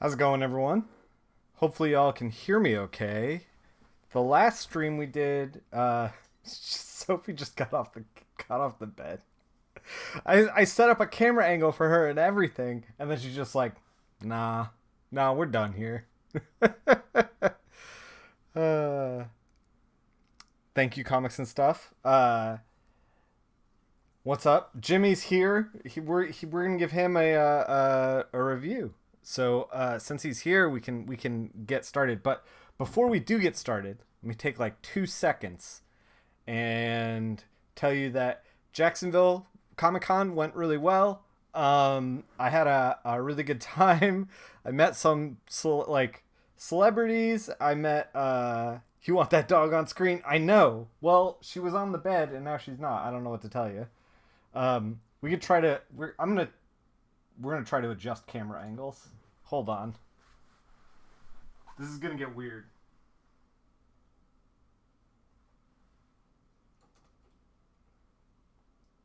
How's it going, everyone? Hopefully, y'all can hear me okay. The last stream we did, Sophie just got off the bed. I set up a camera angle for her and everything, and then she's just like, "Nah, nah, we're done here." uh, Thank you, comics and stuff. What's up? Jimmy's here. We're gonna give him a review. So since he's here, we can get started. But before we do get started, let me take like 2 seconds and tell you that Jacksonville Comic Con went really well. I had a really good time. I met some celebrities. I met you want that dog on screen? I know. Well, she was on the bed and now she's not. I don't know what to tell you. We could try to. We're gonna try to adjust camera angles. Hold on. This is gonna get weird.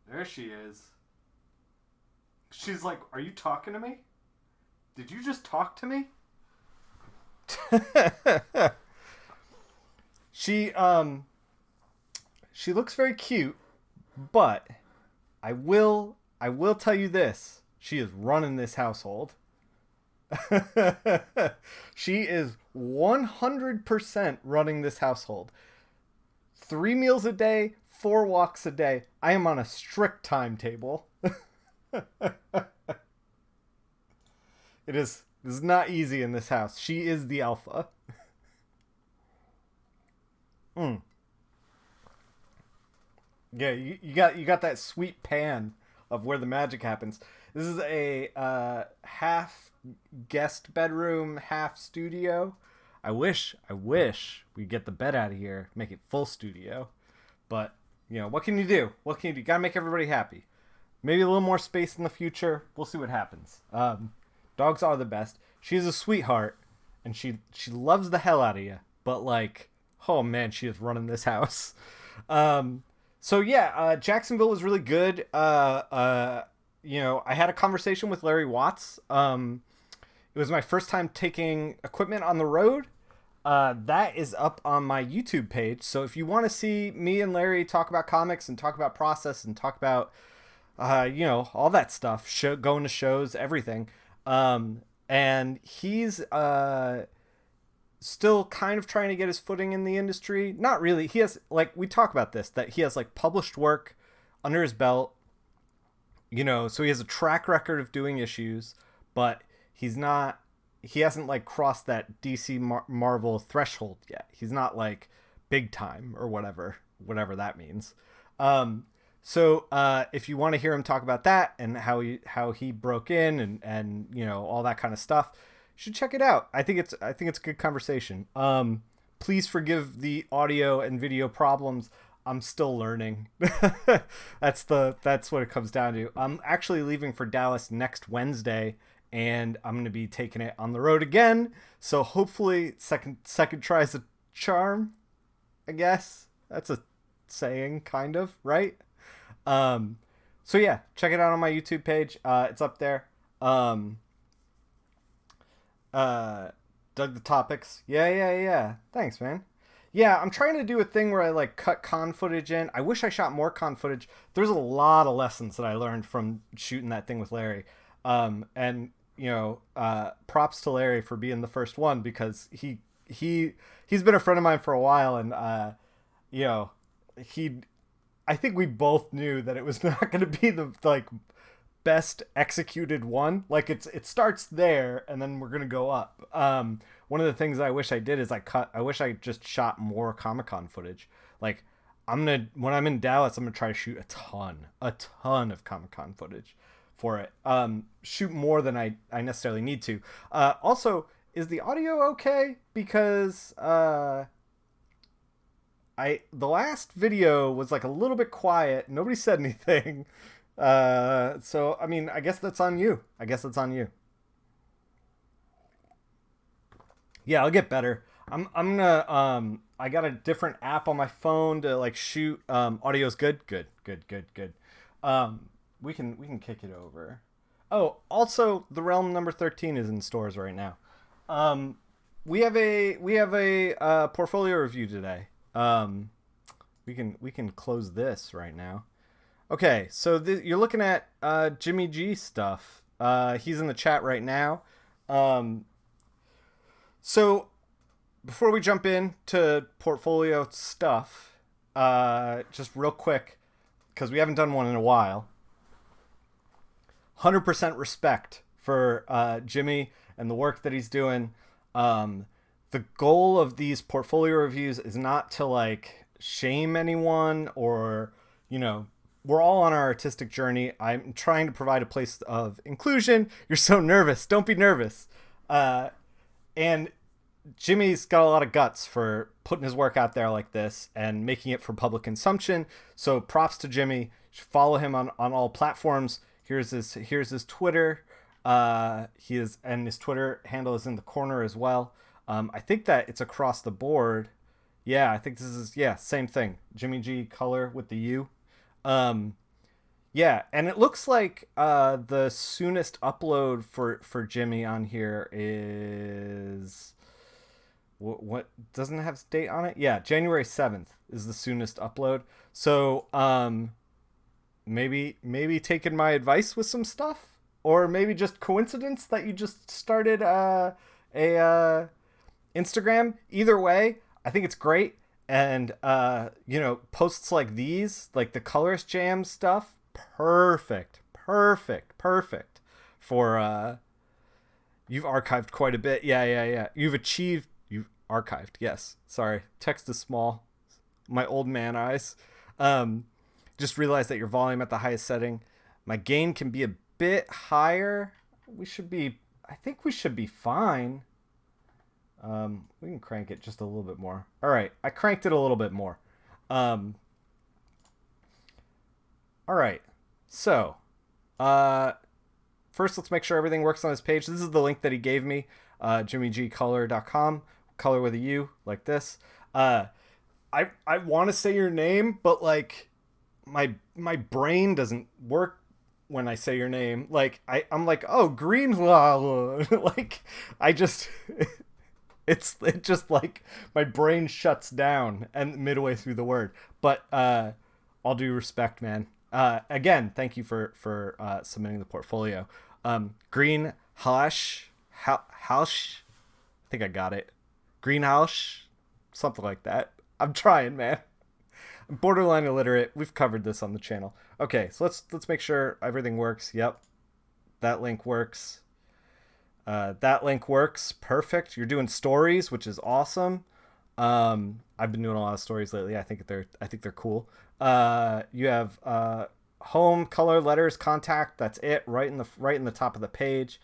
There she is. She's like, "Are you talking to me? Did you just talk to me?" she um she looks very cute, but I will tell you this. She is running this household. She is 100% running this household. 3 meals a day, 4 walks a day. I am on a strict timetable. It is not easy in this house. She is the alpha. Mm. Yeah, you got that sweet pan of where the magic happens. This is a half guest bedroom, half studio. I wish we get the bed out of here, make it full studio. But what can you do? What can you do? Gotta make everybody happy. Maybe a little more space in the future. We'll see what happens. Dogs are the best. She's a sweetheart, and she loves the hell out of you. But like, oh man, she is running this house. So yeah, Jacksonville was really good. I had a conversation with Larry Watts. It was my first time taking equipment on the road. That is up on my YouTube page. So if you want to see me and Larry talk about comics and talk about process and talk about, all that stuff, going to shows, everything. And he's still kind of trying to get his footing in the industry. Not really. He has, like, we talk about this, that he has like published work under his belt, so he has a track record of doing issues, but he hasn't like crossed that DC Marvel threshold yet. He's not like big time or whatever that means. So if you want to hear him talk about that and how he broke in and all that kind of stuff, you should check it out. I think it's a good conversation. Please forgive the audio and video problems. I'm still learning. That's what it comes down to. I'm actually leaving for Dallas next Wednesday, and I'm going to be taking it on the road again. So hopefully second try's a charm, I guess. That's a saying, kind of, right? So yeah, check it out on my YouTube page. It's up there. Dug the topics. Yeah. Thanks, man. Yeah, I'm trying to do a thing where I like cut con footage in. I wish I shot more con footage. There's a lot of lessons that I learned from shooting that thing with Larry. And props to Larry for being the first one, because he's been a friend of mine for a while, and he I think we both knew that it was not going to be the like best executed one. Like it starts there and then we're going to go up. One of the things I wish I did is I wish I just shot more Comic-Con footage. Like when I'm in Dallas, I'm going to try to shoot a ton of Comic-Con footage for it. Shoot more than I necessarily need to. Also, is the audio okay? Because the last video was like a little bit quiet. Nobody said anything. So I mean, I guess that's on you. Yeah, I'll get better. I'm gonna I got a different app on my phone to like shoot. Audio's good. Good. We can kick it over. Oh, also, The Realm number 13 is in stores right now. We have a portfolio review today. We can close this right now. Okay, so you're looking at Jimmy G stuff. He's in the chat right now. Um, so before we jump into portfolio stuff, just real quick, because we haven't done one in a while. 100% respect for Jimmy and the work that he's doing. The goal of these portfolio reviews is not to like shame anyone or, you know, we're all on our artistic journey. I'm trying to provide a place of inclusion. You're so nervous. Don't be nervous. And Jimmy's got a lot of guts for putting his work out there like this and making it for public consumption. So props to Jimmy. You should follow him on all platforms. Here's his Twitter. And his Twitter handle is in the corner as well. I think that it's across the board. Yeah, I think this is same thing. Jimmy G color with the U. Yeah, and it looks like the soonest upload for Jimmy on here is what doesn't have date on it? Yeah, January 7th is the soonest upload. So maybe taking my advice with some stuff, or maybe just coincidence that you just started a Instagram. Either way, I think it's great. And posts like these, like the Colorist Jam stuff, perfect for you've archived quite a bit. Yeah. You've archived. Yes. Sorry. Text is small. My old man eyes. Just realized that your volume at the highest setting. My gain can be a bit higher. I think we should be fine. We can crank it just a little bit more. All right. I cranked it a little bit more. All right. So, first let's make sure everything works on his page. This is the link that he gave me, jimmygcolor.com, color with a U, like this. I want to say your name, but like my brain doesn't work when I say your name. Like I'm like, oh, Greenhalgh. Like I just it just like my brain shuts down and midway through the word. But all due respect, man. Again, thank you for submitting the portfolio. Greenhalgh, Hausch, I think I got it. Greenhalgh, something like that. I'm trying, man. I'm borderline illiterate. We've covered this on the channel. Okay, so let's make sure everything works. Yep, that link works. That link works. Perfect. You're doing stories, which is awesome. I've been doing a lot of stories lately. I think they're cool. You have home, color, letters, contact. That's it. Right in the top of the page.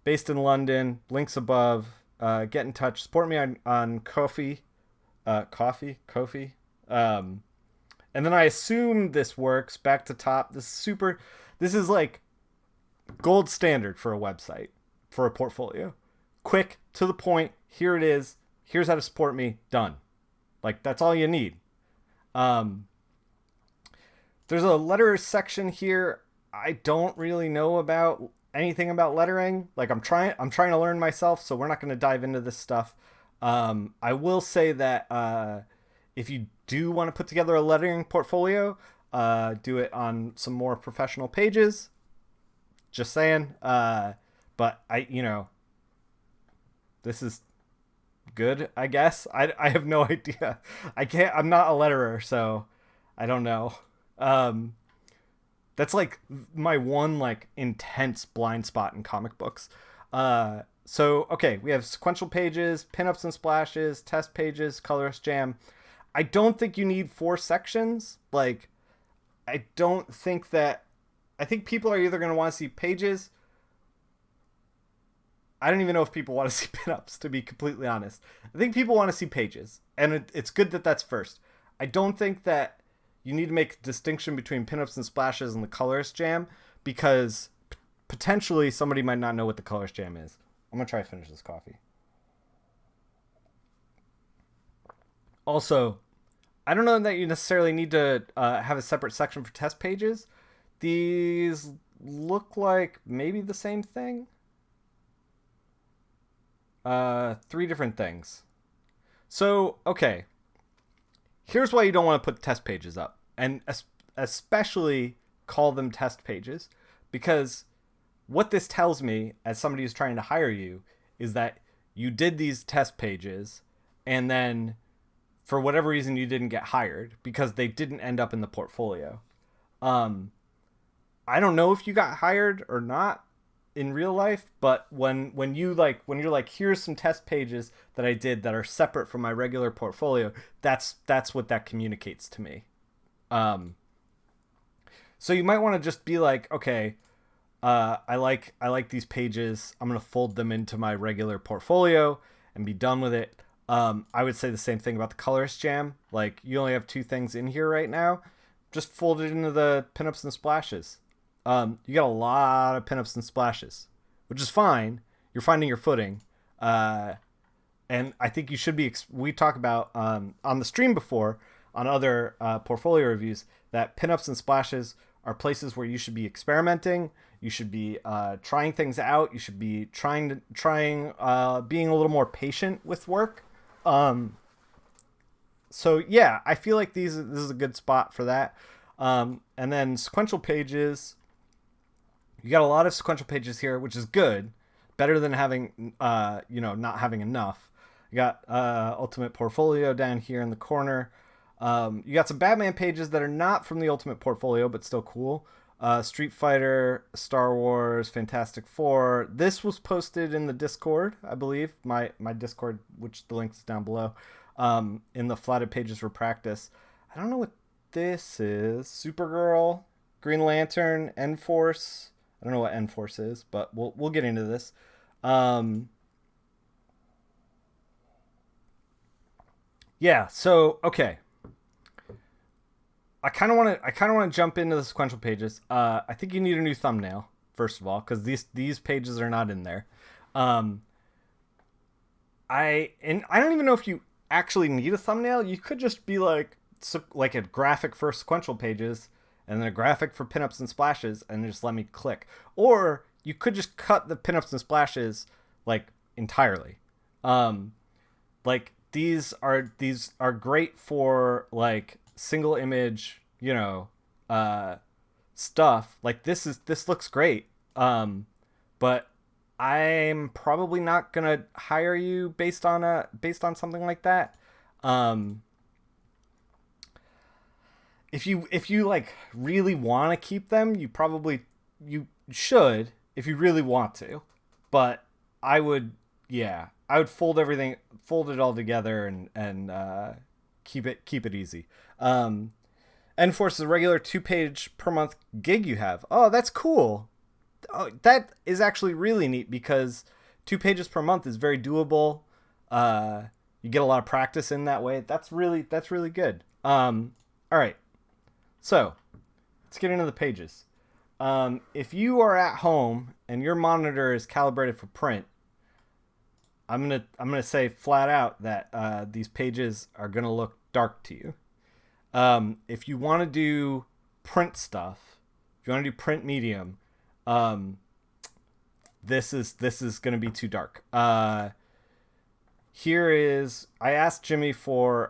Based in London. Links above. Get in touch. Support me on Ko-fi. Ko-fi. And then I assume this works. Back to top. This is like gold standard for a website, for a portfolio. Quick, to the point. Here it is. Here's how to support me. Done. Like, that's all you need. There's a letters section here. I don't really know about anything about lettering. Like, I'm trying to learn myself, so we're not going to dive into this stuff. I will say that if you do want to put together a lettering portfolio, do it on some more professional pages. Just saying. But this is good, I guess. I have no idea. I'm not a letterer, so I don't know. That's like my one like intense blind spot in comic books. So okay, we have sequential pages, pinups and splashes, test pages, colorist jam. I don't think you need 4 sections. Like, I think people are either going to want to see pages. I don't even know if people want to see pinups, to be completely honest. I think people want to see pages, and it's good that that's first. I don't think that you need to make a distinction between pinups and splashes and the colorist jam, because potentially somebody might not know what the colorist jam is. I'm going to try to finish this coffee. Also, I don't know that you necessarily need to have a separate section for test pages. These look like maybe the same thing. Three different things. So, okay. Here's why you don't want to put test pages up. And especially call them test pages. Because what this tells me, as somebody who's trying to hire you, is that you did these test pages and then for whatever reason you didn't get hired because they didn't end up in the portfolio. I don't know if you got hired or not in real life, but when you're like, here's some test pages that I did that are separate from my regular portfolio, that's what that communicates to me. So you might want to just be like, okay, I like these pages. I'm gonna fold them into my regular portfolio and be done with it. I would say the same thing about the colorist jam. Like, you only have 2 things in here right now. Just fold it into the pinups and splashes. You got a lot of pinups and splashes, which is fine. You're finding your footing. And I think you should be, we talked about on the stream before, on other portfolio reviews, that pinups and splashes are places where you should be experimenting. You should be trying things out. You should be trying being a little more patient with work. So yeah, I feel like this is a good spot for that. And then sequential pages. You got a lot of sequential pages here, which is good. Better than having, not having enough. You got Ultimate Portfolio down here in the corner. You got some Batman pages that are not from the Ultimate Portfolio, but still cool. Street Fighter, Star Wars, Fantastic Four. This was posted in the Discord, I believe. My Discord, which the link is down below, in the Flatted Pages for Practice. I don't know what this is. Supergirl, Green Lantern, N-Force. I don't know what N-Force is, but we'll get into this. Yeah, so okay. I kind of want to jump into the sequential pages. I think you need a new thumbnail first of all, because these pages are not in there. I don't even know if you actually need a thumbnail. You could just be like a graphic for sequential pages and then a graphic for pinups and splashes and just let me click. Or you could just cut the pinups and splashes like entirely. Like these are great for like single image, stuff. Like this looks great. But I'm probably not gonna hire you based on something like that. If you like really want to keep them, you should if you really want to. But I would fold it all together and keep it easy. Enforce is a regular 2-page per month gig you have. Oh, that's cool. Oh, that is actually really neat because 2 pages per month is very doable. You get a lot of practice in that way. That's really good. All right. So let's get into the pages. If you are at home and your monitor is calibrated for print, I'm gonna say flat out that these pages are gonna look dark to you. If you want to do print stuff, if you want to do print medium, this is gonna be too dark. Here is, I asked Jimmy for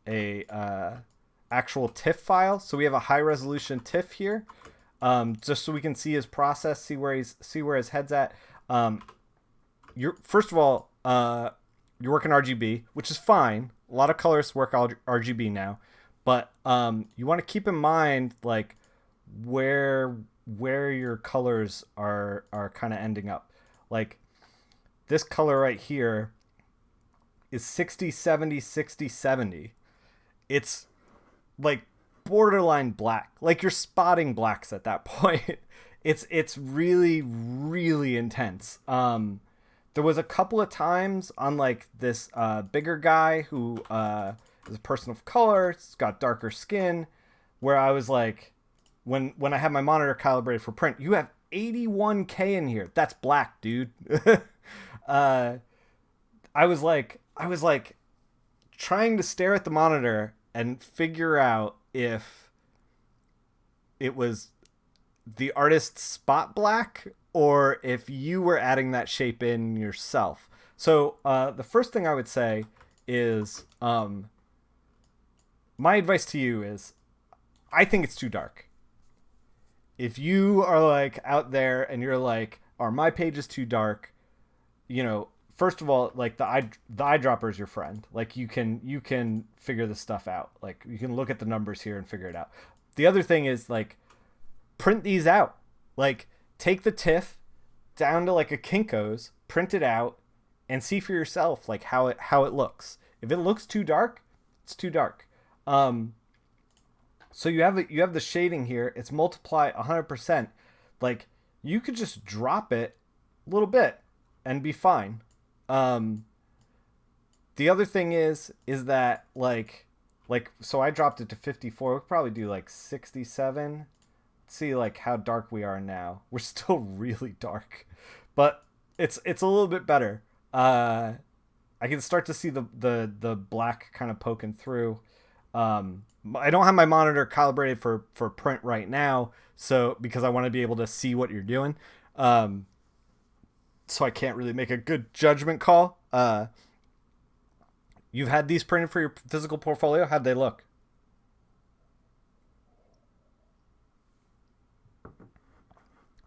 a actual TIFF file, so we have a high resolution TIFF here, just so we can see his process, see where his head's at. First of all, you're working RGB, which is fine. A lot of colorists work RGB now, but you want to keep in mind like where your colors are kind of ending up. Like this color right here is 60-70, 60-70. It's like borderline black. Like you're spotting blacks at that point. It's really, really intense. There was a couple of times on like this bigger guy who is a person of color, has got darker skin, where I was like, when I have my monitor calibrated for print, you have 81K in here. That's black, dude. I was like trying to stare at the monitor and figure out if it was the artist's spot black or if you were adding that shape in yourself. So the first thing I would say is my advice to you is I think it's too dark. If you are like out there and you're like, are my pages too dark? You know, first of all, like the eyedropper is your friend. Like you can figure this stuff out. Like you can look at the numbers here and figure it out. The other thing is like print these out. Like take the TIFF down to like a Kinko's, print it out, and see for yourself like how it looks. If it looks too dark, it's too dark. So you have the shading here. It's multiply 100%. Like you could just drop it a little bit and be fine. Um, the other thing is that like so I dropped it to 54. We could probably do like 67. See like how dark we are now. We're still really dark, but it's a little bit better. I can start to see the black kind of poking through. I don't have my monitor calibrated for print right now, so because I want to be able to see what you're doing. So I can't really make a good judgment call. You've had these printed for your physical portfolio. How'd they look?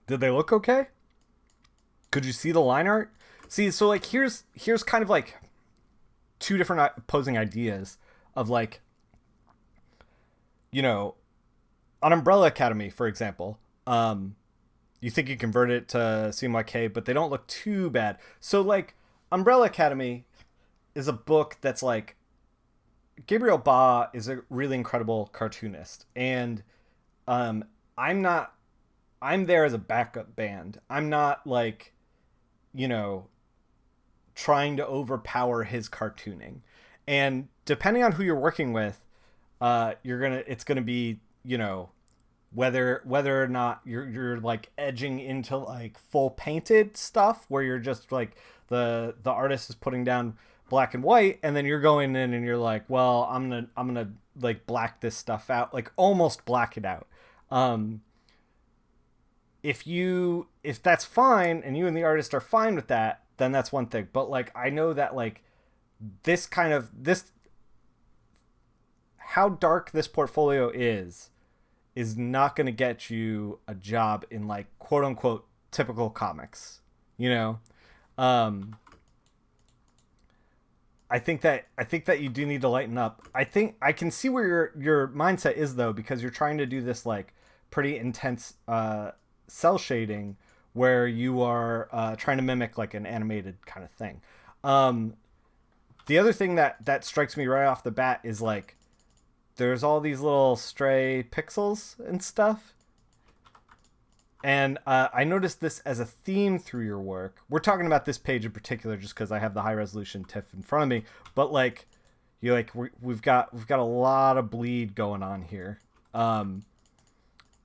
Did they look okay? Could you see the line art? See, so like here's kind of like two different opposing ideas of like, you know, on Umbrella Academy, for example, you think you convert it to seem like hey, but they don't look too bad. So like Umbrella Academy is a book that's like Gabriel Ba is a really incredible cartoonist, and um, I'm not. I'm there as a backup band. I'm not like, you know, trying to overpower his cartooning. And depending on who you're working with, it's gonna be, you know, whether or not you're like edging into like full painted stuff where you're just like the artist is putting down black and white, and then you're going in and you're like, well, I'm gonna like black this stuff out, like almost black it out. Um, if that's fine and you and the artist are fine with that, then that's one thing. But like I know that like this how dark this portfolio is not going to get you a job in like quote unquote typical comics, you know. um I think that you do need to lighten up. I think I can see where your mindset is though, because you're trying to do this like pretty intense cell shading where you are trying to mimic like an animated kind of thing. Um, the other thing that strikes me right off the bat is like there's all these little stray pixels and stuff. And I noticed this as a theme through your work. We're talking about this page in particular just because I have the high resolution TIFF in front of me. But like, you like we've got a lot of bleed going on here,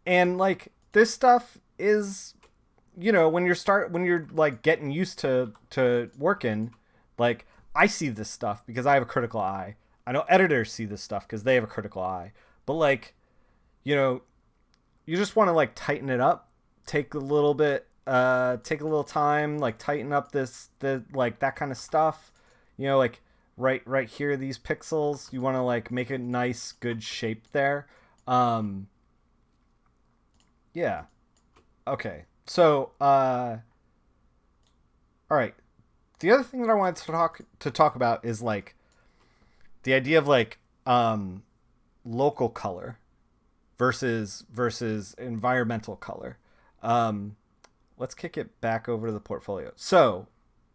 and like this stuff is, you know, when you're like getting used to working, like I see this stuff because I have a critical eye. I know editors see this stuff because they have a critical eye. But like, you know, you just want to like tighten it up, take a little time, like tighten up the like that kind of stuff, you know, like right here, these pixels, you want to like make a nice good shape there. um yeah, okay, so all right, the other thing that I wanted to talk about is like the idea of like local color versus environmental color. Um, let's kick it back over to the portfolio. So,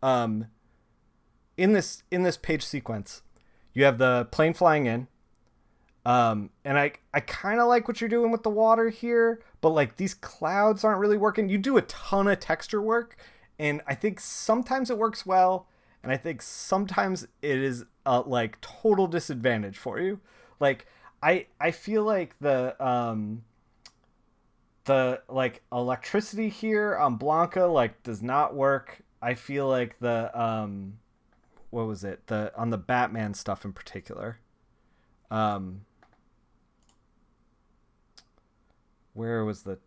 um, in this page sequence, you have the plane flying in. And I kind of like what you're doing with the water here, but like these clouds aren't really working. You do a ton of texture work, and I think sometimes it works well, and I think sometimes it is like total disadvantage for you. Like I feel like the like electricity here on Blanca like does not work. I feel like the what was it? The on the Batman stuff in particular. Um where was the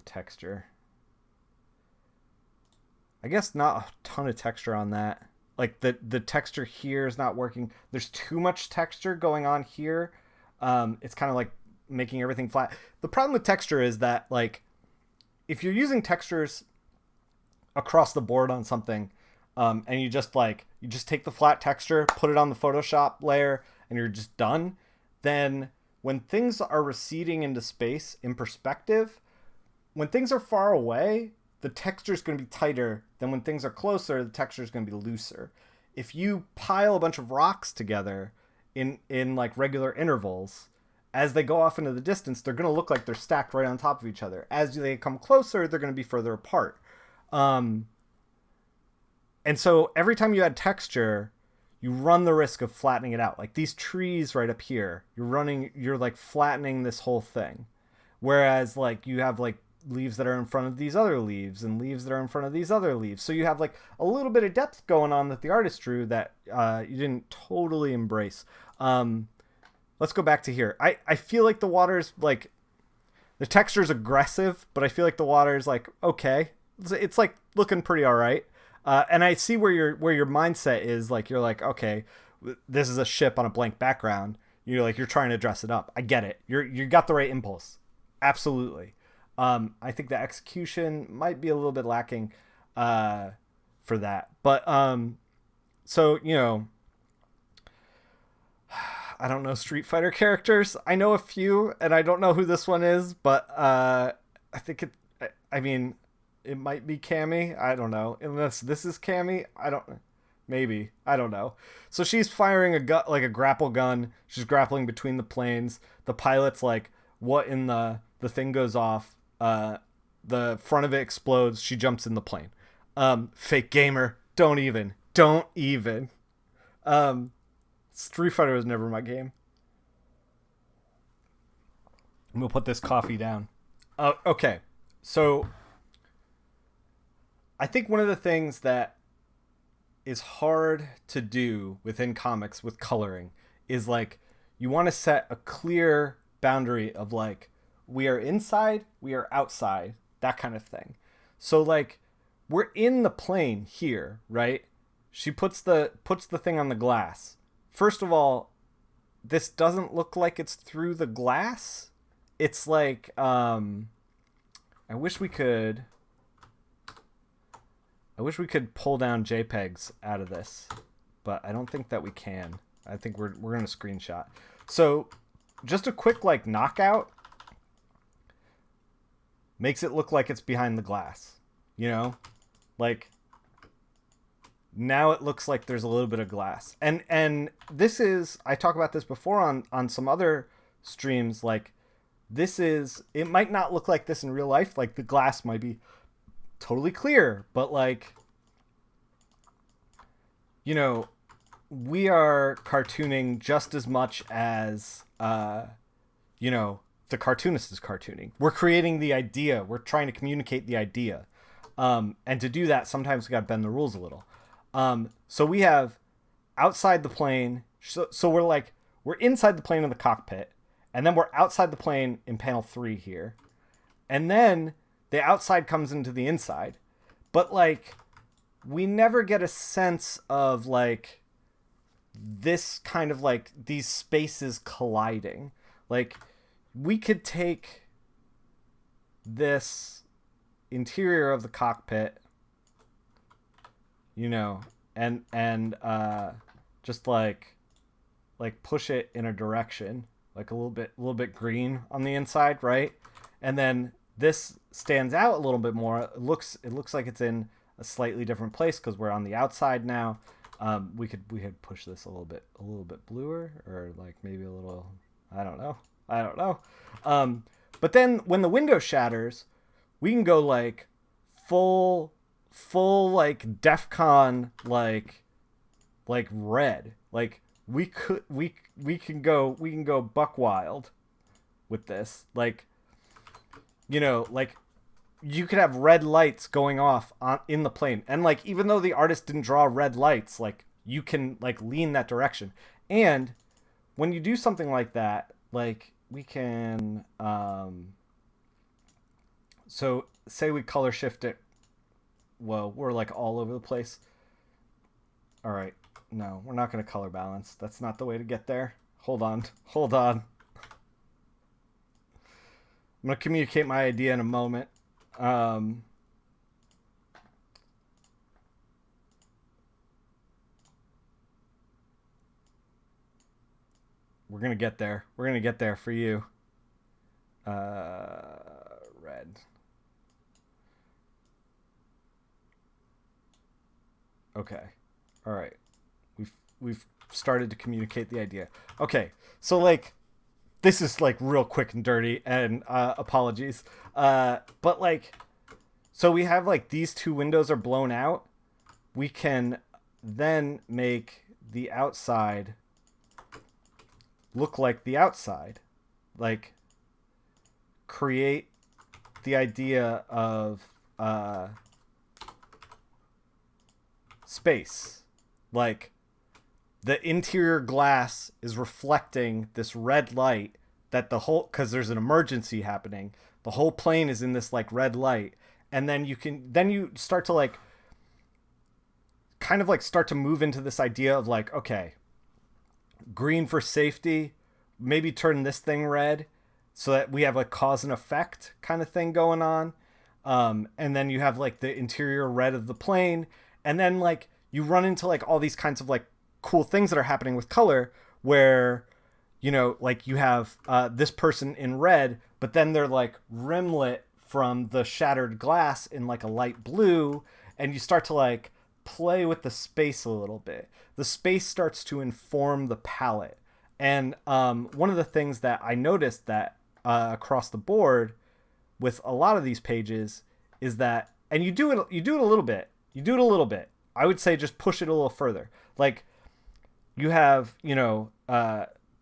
texture? I guess not a ton of texture on that. like the texture here is not working. There's too much texture going on here. It's kind of like making everything flat. The problem with texture is that, like, if you're using textures across the board on something, and you just take the flat texture, put it on the Photoshop layer, and you're just done, then when things are receding into space in perspective, when things are far away, the texture is going to be tighter than when things are closer, the texture is going to be looser. If you pile a bunch of rocks together in like regular intervals, as they go off into the distance, they're going to look like they're stacked right on top of each other. As they come closer, they're going to be further apart. And so every time you add texture, you run the risk of flattening it out. Like these trees right up here, you're like flattening this whole thing. Whereas like you have like leaves that are in front of these other leaves and leaves that are in front of these other leaves. So you have like a little bit of depth going on that the artist drew that you didn't totally embrace. Let's go back to here. I feel like the water's like, the texture's aggressive, but I feel like the water's like, okay. It's like looking pretty all right. And I see where your mindset is. Like, you're like, okay, this is a ship on a blank background. You're trying to dress it up. I get it. You got the right impulse. Absolutely. I think the execution might be a little bit lacking, for that. But, so, you know, I don't know Street Fighter characters. I know a few, and I don't know who this one is, but, I think it might be Cammy. I don't know. Unless this is Cammy. Maybe. I don't know. So she's firing a grapple gun. She's grappling between the planes. The pilot's like, what in the thing goes off. The front of it explodes. She jumps in the plane. Fake gamer. Don't even. Street Fighter was never my game. I'm going to put this coffee down. Okay. So I think one of the things that is hard to do within comics with coloring is like, you want to set a clear boundary of like, we are inside, we are outside, that kind of thing. So like, we're in the plane here, right? She puts the thing on the glass. First of all, this doesn't look like it's through the glass. It's like, I wish we could pull down JPEGs out of this, but I don't think that we can. I think we're going to screenshot. So just a quick like knockout makes it look like it's behind the glass, you know? Like, now it looks like there's a little bit of glass. And this is, I talk about this before on some other streams, like, it might not look like this in real life. Like, the glass might be totally clear, but like, you know, we are cartooning just as much as, you know, the cartoonist is cartooning. We're creating the idea. We're trying to communicate the idea. And to do that, sometimes we got to bend the rules a little. So we have outside the plane. So we're inside the plane in the cockpit, and then we're outside the plane in panel 3 here. And then the outside comes into the inside. But like, we never get a sense of like this kind of like these spaces colliding. Like, we could take this interior of the cockpit, you know, and just like push it in a direction, like a little bit green on the inside, right? And then this stands out a little bit more. It looks like it's in a slightly different place because we're on the outside now. We could push this a little bit bluer, or like maybe a little, I don't know. But then when the window shatters, we can go like full like DEFCON like red. Like we can go buck wild with this. Like, you know, like you could have red lights going off in the plane, and like, even though the artist didn't draw red lights, like you can like lean that direction. And when you do something like that, like we can so say we color shift it. Well, we're like all over the place. All right. No, we're not going to color balance. That's not the way to get there. Hold on. Hold on. I'm going to communicate my idea in a moment. We're going to get there. We're going to get there for you. Red. Okay. All right. We've started to communicate the idea. Okay. So like this is like real quick and dirty and apologies. But like so we have like these two windows are blown out. We can then make the outside look like the outside. Like create the idea of space. Like the interior glass is reflecting this red light that the whole, because there's an emergency happening, the whole plane is in this like red light. And then you start to like kind of like start to move into this idea of like, okay, green for safety, maybe turn this thing red so that we have a cause and effect kind of thing going on. And then you have like the interior red of the plane. And then like you run into like all these kinds of like cool things that are happening with color where, you know, like you have this person in red, but then they're like rimlet from the shattered glass in like a light blue. And you start to like play with the space a little bit. The space starts to inform the palette. And one of the things that I noticed that across the board with a lot of these pages is that, and you do it a little bit. I would say just push it a little further. Like you have, you know,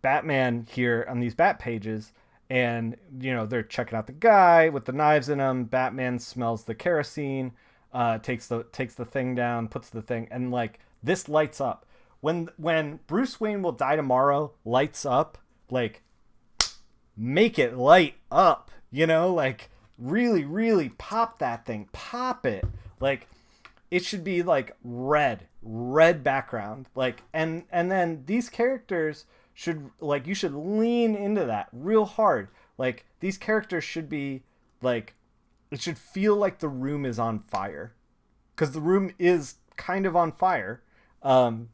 Batman here on these Bat pages, and you know they're checking out the guy with the knives in him. Batman smells the kerosene, takes the thing down, puts the thing, and like this lights up. When Bruce Wayne Will Die Tomorrow lights up, like make it light up, you know, like really pop that thing, pop it. Like it should be like red background, like, and then these characters should, like, you should lean into that real hard. Like these characters should be like, it should feel like the room is on fire, because the room is kind of on fire. And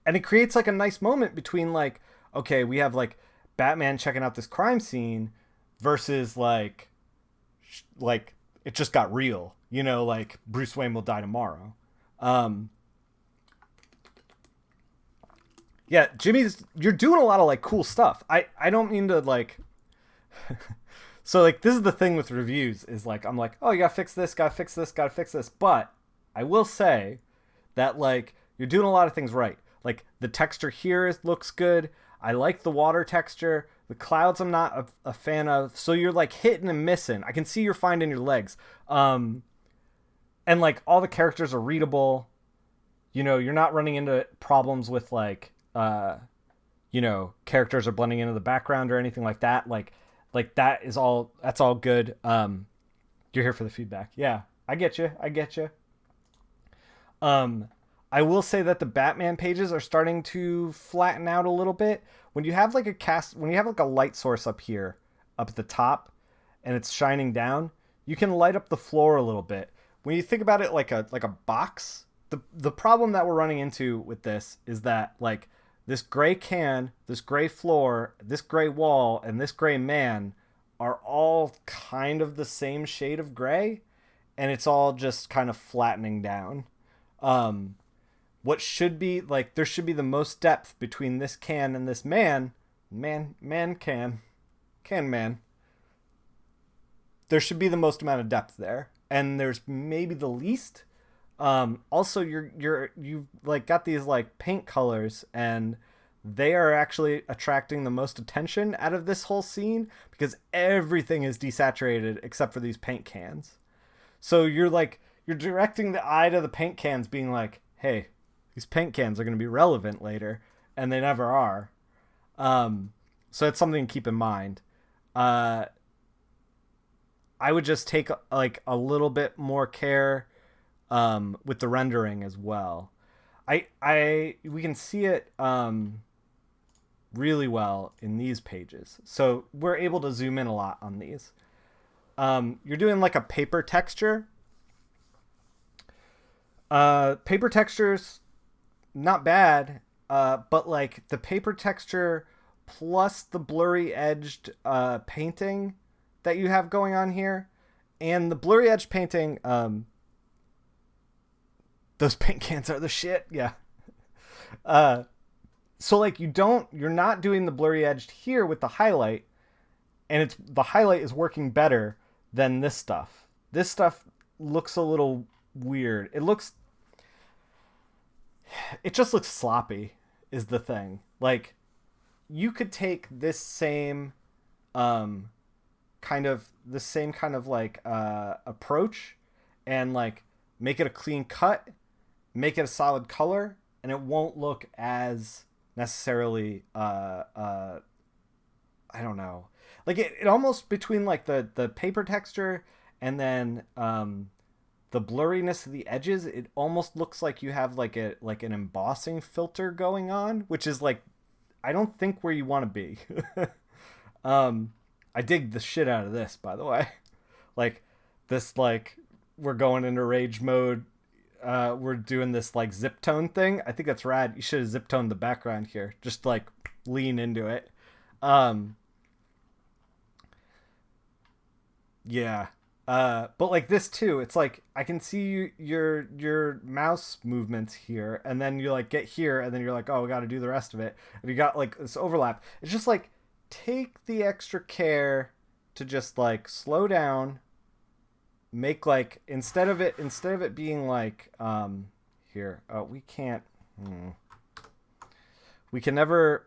it creates like a nice moment between like, okay, we have like Batman checking out this crime scene versus like it just got real, you know, like Bruce Wayne Will Die Tomorrow. Yeah, you're doing a lot of like cool stuff. I don't mean to like, so like this is the thing with reviews is like, I'm like, oh, you gotta fix this, gotta fix this, gotta fix this. But I will say that like you're doing a lot of things right. Like the texture here looks good. I like the water texture. The clouds I'm not a fan of. So you're like hitting and missing. I can see you're finding your legs. And like all the characters are readable. You know, you're not running into problems with like, you know, characters are blending into the background or anything like that. Like that's all good. You're here for the feedback. Yeah, I get you. I will say that the Batman pages are starting to flatten out a little bit. When you have like a light source up here, up at the top, and it's shining down, you can light up the floor a little bit. When you think about it like a box, the problem that we're running into with this is that like this gray can, this gray floor, this gray wall, and this gray man are all kind of the same shade of gray, and it's all just kind of flattening down. What should be like, there should be the most depth between this can and this man. There should be the most amount of depth there, and there's maybe the least. Also, you've like got these like paint colors, and they are actually attracting the most attention out of this whole scene because everything is desaturated except for these paint cans. So you're directing the eye to the paint cans, being like, hey, these paint cans are going to be relevant later, and they never are. So it's something to keep in mind. I would just take like a little bit more care with the rendering as well. we can see it really well in these pages. So we're able to zoom in a lot on these. You're doing like a paper texture. Paper textures, not bad, but like the paper texture plus the blurry edged painting that you have going on here, and the blurry edge painting, those paint cans are the shit. Yeah. So like you're not doing the blurry edged here with the highlight, and the highlight is working better than this stuff. This stuff looks a little weird. It just looks sloppy is the thing. Like, you could take this same kind of like approach and like make it a clean cut, make it a solid color, and it won't look as necessarily I don't know. Like it almost between like the paper texture and then the blurriness of the edges, it almost looks like you have like an embossing filter going on, which is like, I don't think where you want to be. I dig the shit out of this, by the way. Like this, like we're going into rage mode. We're doing this like zip tone thing. I think that's rad. You should have zip toned the background here. Just like lean into it. Yeah. But like this too, it's like I can see your mouse movements here, and then you like get here, and then you're like, oh, we got to do the rest of it, and you got like this overlap. It's just like, take the extra care to just like slow down, make like instead of it being like here. Oh, we can't. We can never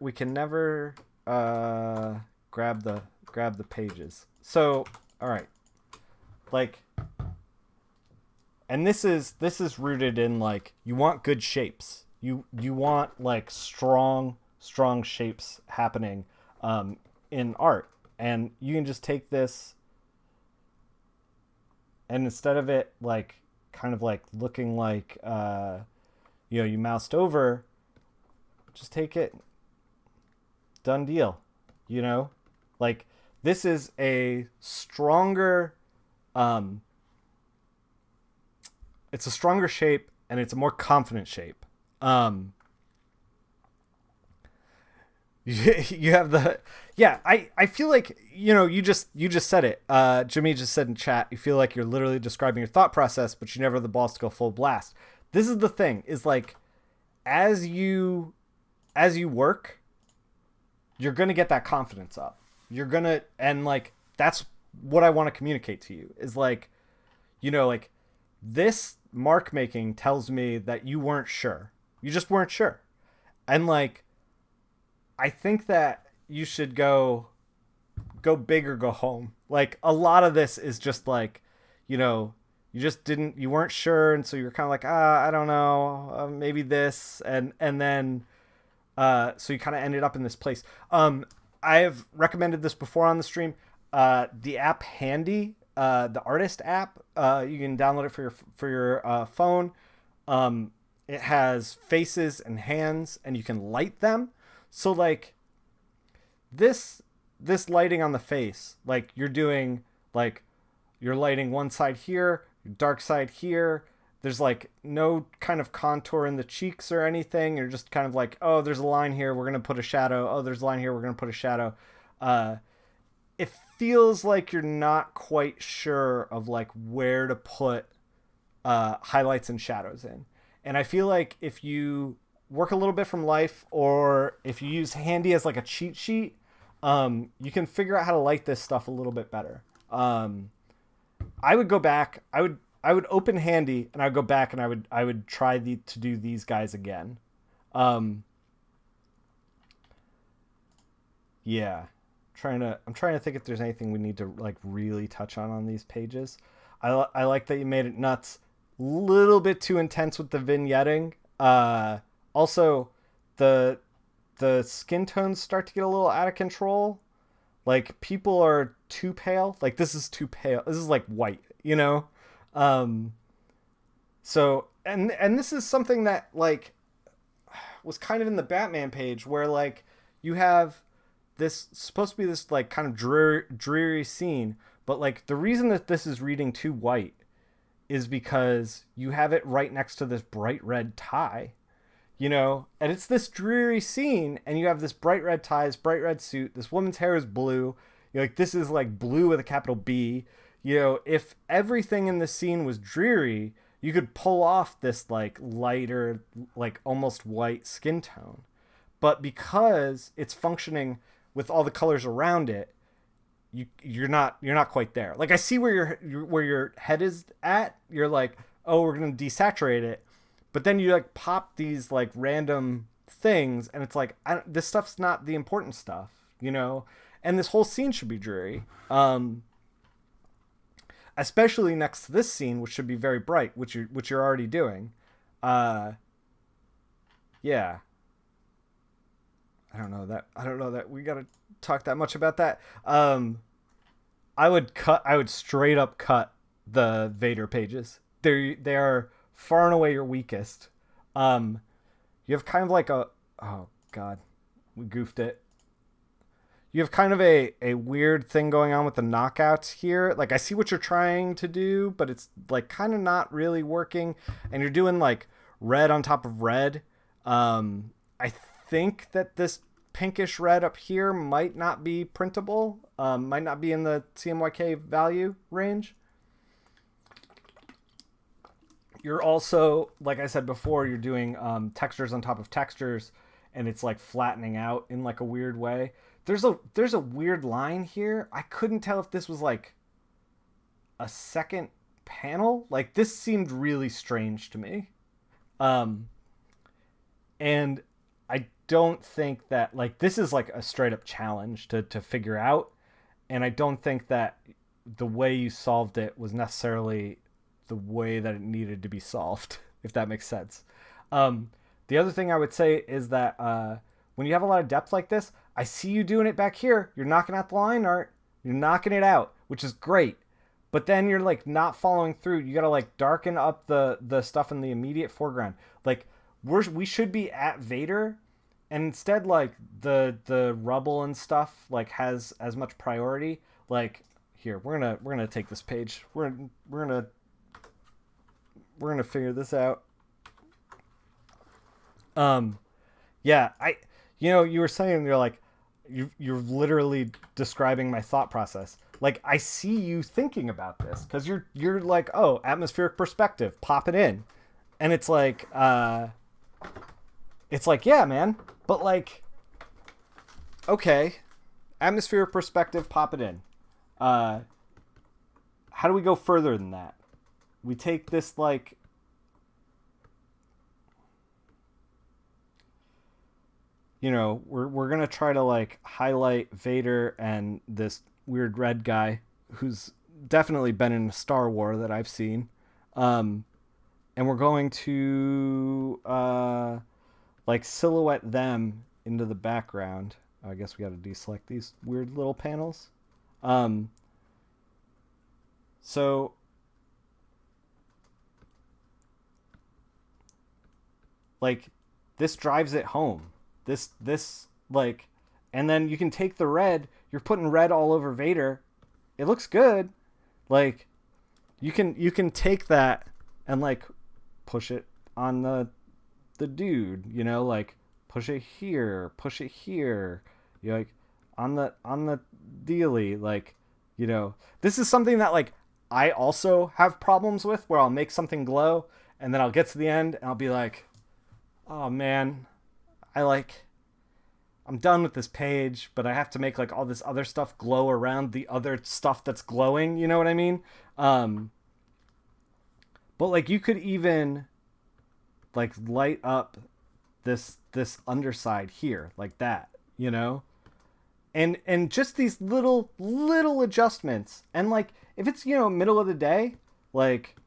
grab the pages. So all right. Like, and this is rooted in like, you want good shapes. You want like strong shapes happening in art, and you can just take this, and instead of it like kind of like looking like you moused over, just take it, done deal. Like this is a stronger it's a stronger shape, and it's a more confident shape. You have the, yeah, I feel like, you just said it. Jimmy just said in chat, you feel like you're literally describing your thought process, but you never have the balls to go full blast. This is the thing, is like, as you work, you're going to get that confidence up. And like, that's what I want to communicate to you, is like, like this mark making tells me that you weren't sure. You just weren't sure. And like, I think that you should go big or go home. Like a lot of this is just like, you weren't sure. And so you're kind of like, I don't know, maybe this. And then, so you kind of ended up in this place. I've recommended this before on the stream. The app Handy, the artist app, you can download it for your phone. It has faces and hands, and you can light them. So like this lighting on the face, like you're doing, like you're lighting one side here, dark side here. There's like no kind of contour in the cheeks or anything. You're just kind of like, oh, there's a line here, we're gonna put a shadow. Oh, there's a line here, we're gonna put a shadow. It feels like you're not quite sure of like where to put highlights and shadows in. And I feel like if you work a little bit from life, or if you use Handy as like a cheat sheet, you can figure out how to light this stuff a little bit better. I would go back. I would open Handy, and I would go back, and I would try to do these guys again. Yeah. I'm trying to think if there's anything we need to like really touch on these pages. I like that you made it nuts. Little bit too intense with the vignetting. Also, the skin tones start to get a little out of control. Like, people are too pale. Like, this is too pale. This is like white, So, and this is something that like was kind of in the Batman page where like you have this supposed to be this like kind of dreary scene, but like the reason that this is reading too white is because you have it right next to this bright red tie, you know, and it's this dreary scene, and you have this bright red tie, this bright red suit, this woman's hair is blue. You're like, this is like blue with a capital B. You know, if everything in the scene was dreary, you could pull off this like lighter, like almost white skin tone. But because it's functioning with all the colors around it, you're not quite there. Like I see where your head is at. You're like, oh, we're gonna desaturate it, but then you like pop these like random things, and it's like this stuff's not the important stuff, you know. And this whole scene should be dreary, especially next to this scene, which should be very bright, which you're already doing. Yeah. I don't know that we gotta talk that much about that. I would straight up cut the Vader pages. They are far and away your weakest. You have kind of like oh god, we goofed it. You have kind of a weird thing going on with the knockouts here. Like I see what you're trying to do, but it's like kind of not really working, and you're doing like red on top of red. I think that this pinkish red up here might not be printable, might not be in the CMYK value range. You're also, like I said before, you're doing textures on top of textures, and it's like flattening out in like a weird way. There's a weird line here. I couldn't tell if this was like a second panel. Like this seemed really strange to me. And I don't think that like this is like a straight up challenge to figure out, and I don't think that the way you solved it was necessarily the way that it needed to be solved, if that makes sense. The other thing I would say is that when you have a lot of depth like this, I see you doing it back here. You're knocking out the line art. You're knocking it out, which is great. But then you're like not following through. You gotta like darken up the stuff in the immediate foreground. Like we should be at Vader, and instead like the rubble and stuff like has as much priority. Like here, we're gonna take this page. We're gonna figure this out. Yeah, you were saying you're like you're literally describing my thought process. Like I see you thinking about this because you're like, oh, atmospheric perspective, pop it in, and it's like yeah, man, but like, okay, atmospheric perspective, pop it in. How do we go further than that? We take this like. You know, we're gonna try to like highlight Vader and this weird red guy who's definitely been in a Star Wars that I've seen, and we're going to like silhouette them into the background. I guess we got to deselect these weird little panels. So like this drives it home. This like, and then you can take the red, you're putting red all over Vader. It looks good. Like you can take that and like push it on the dude, you know, like push it here. You're like on the dealy, like, you know, this is something that like I also have problems with, where I'll make something glow and then I'll get to the end and I'll be like, oh man, I'm done with this page, but I have to make like all this other stuff glow around the other stuff that's glowing. You know what I mean? But like you could even like light up this underside here like that, you know? And just these little adjustments. And like if it's, you know, middle of the day, like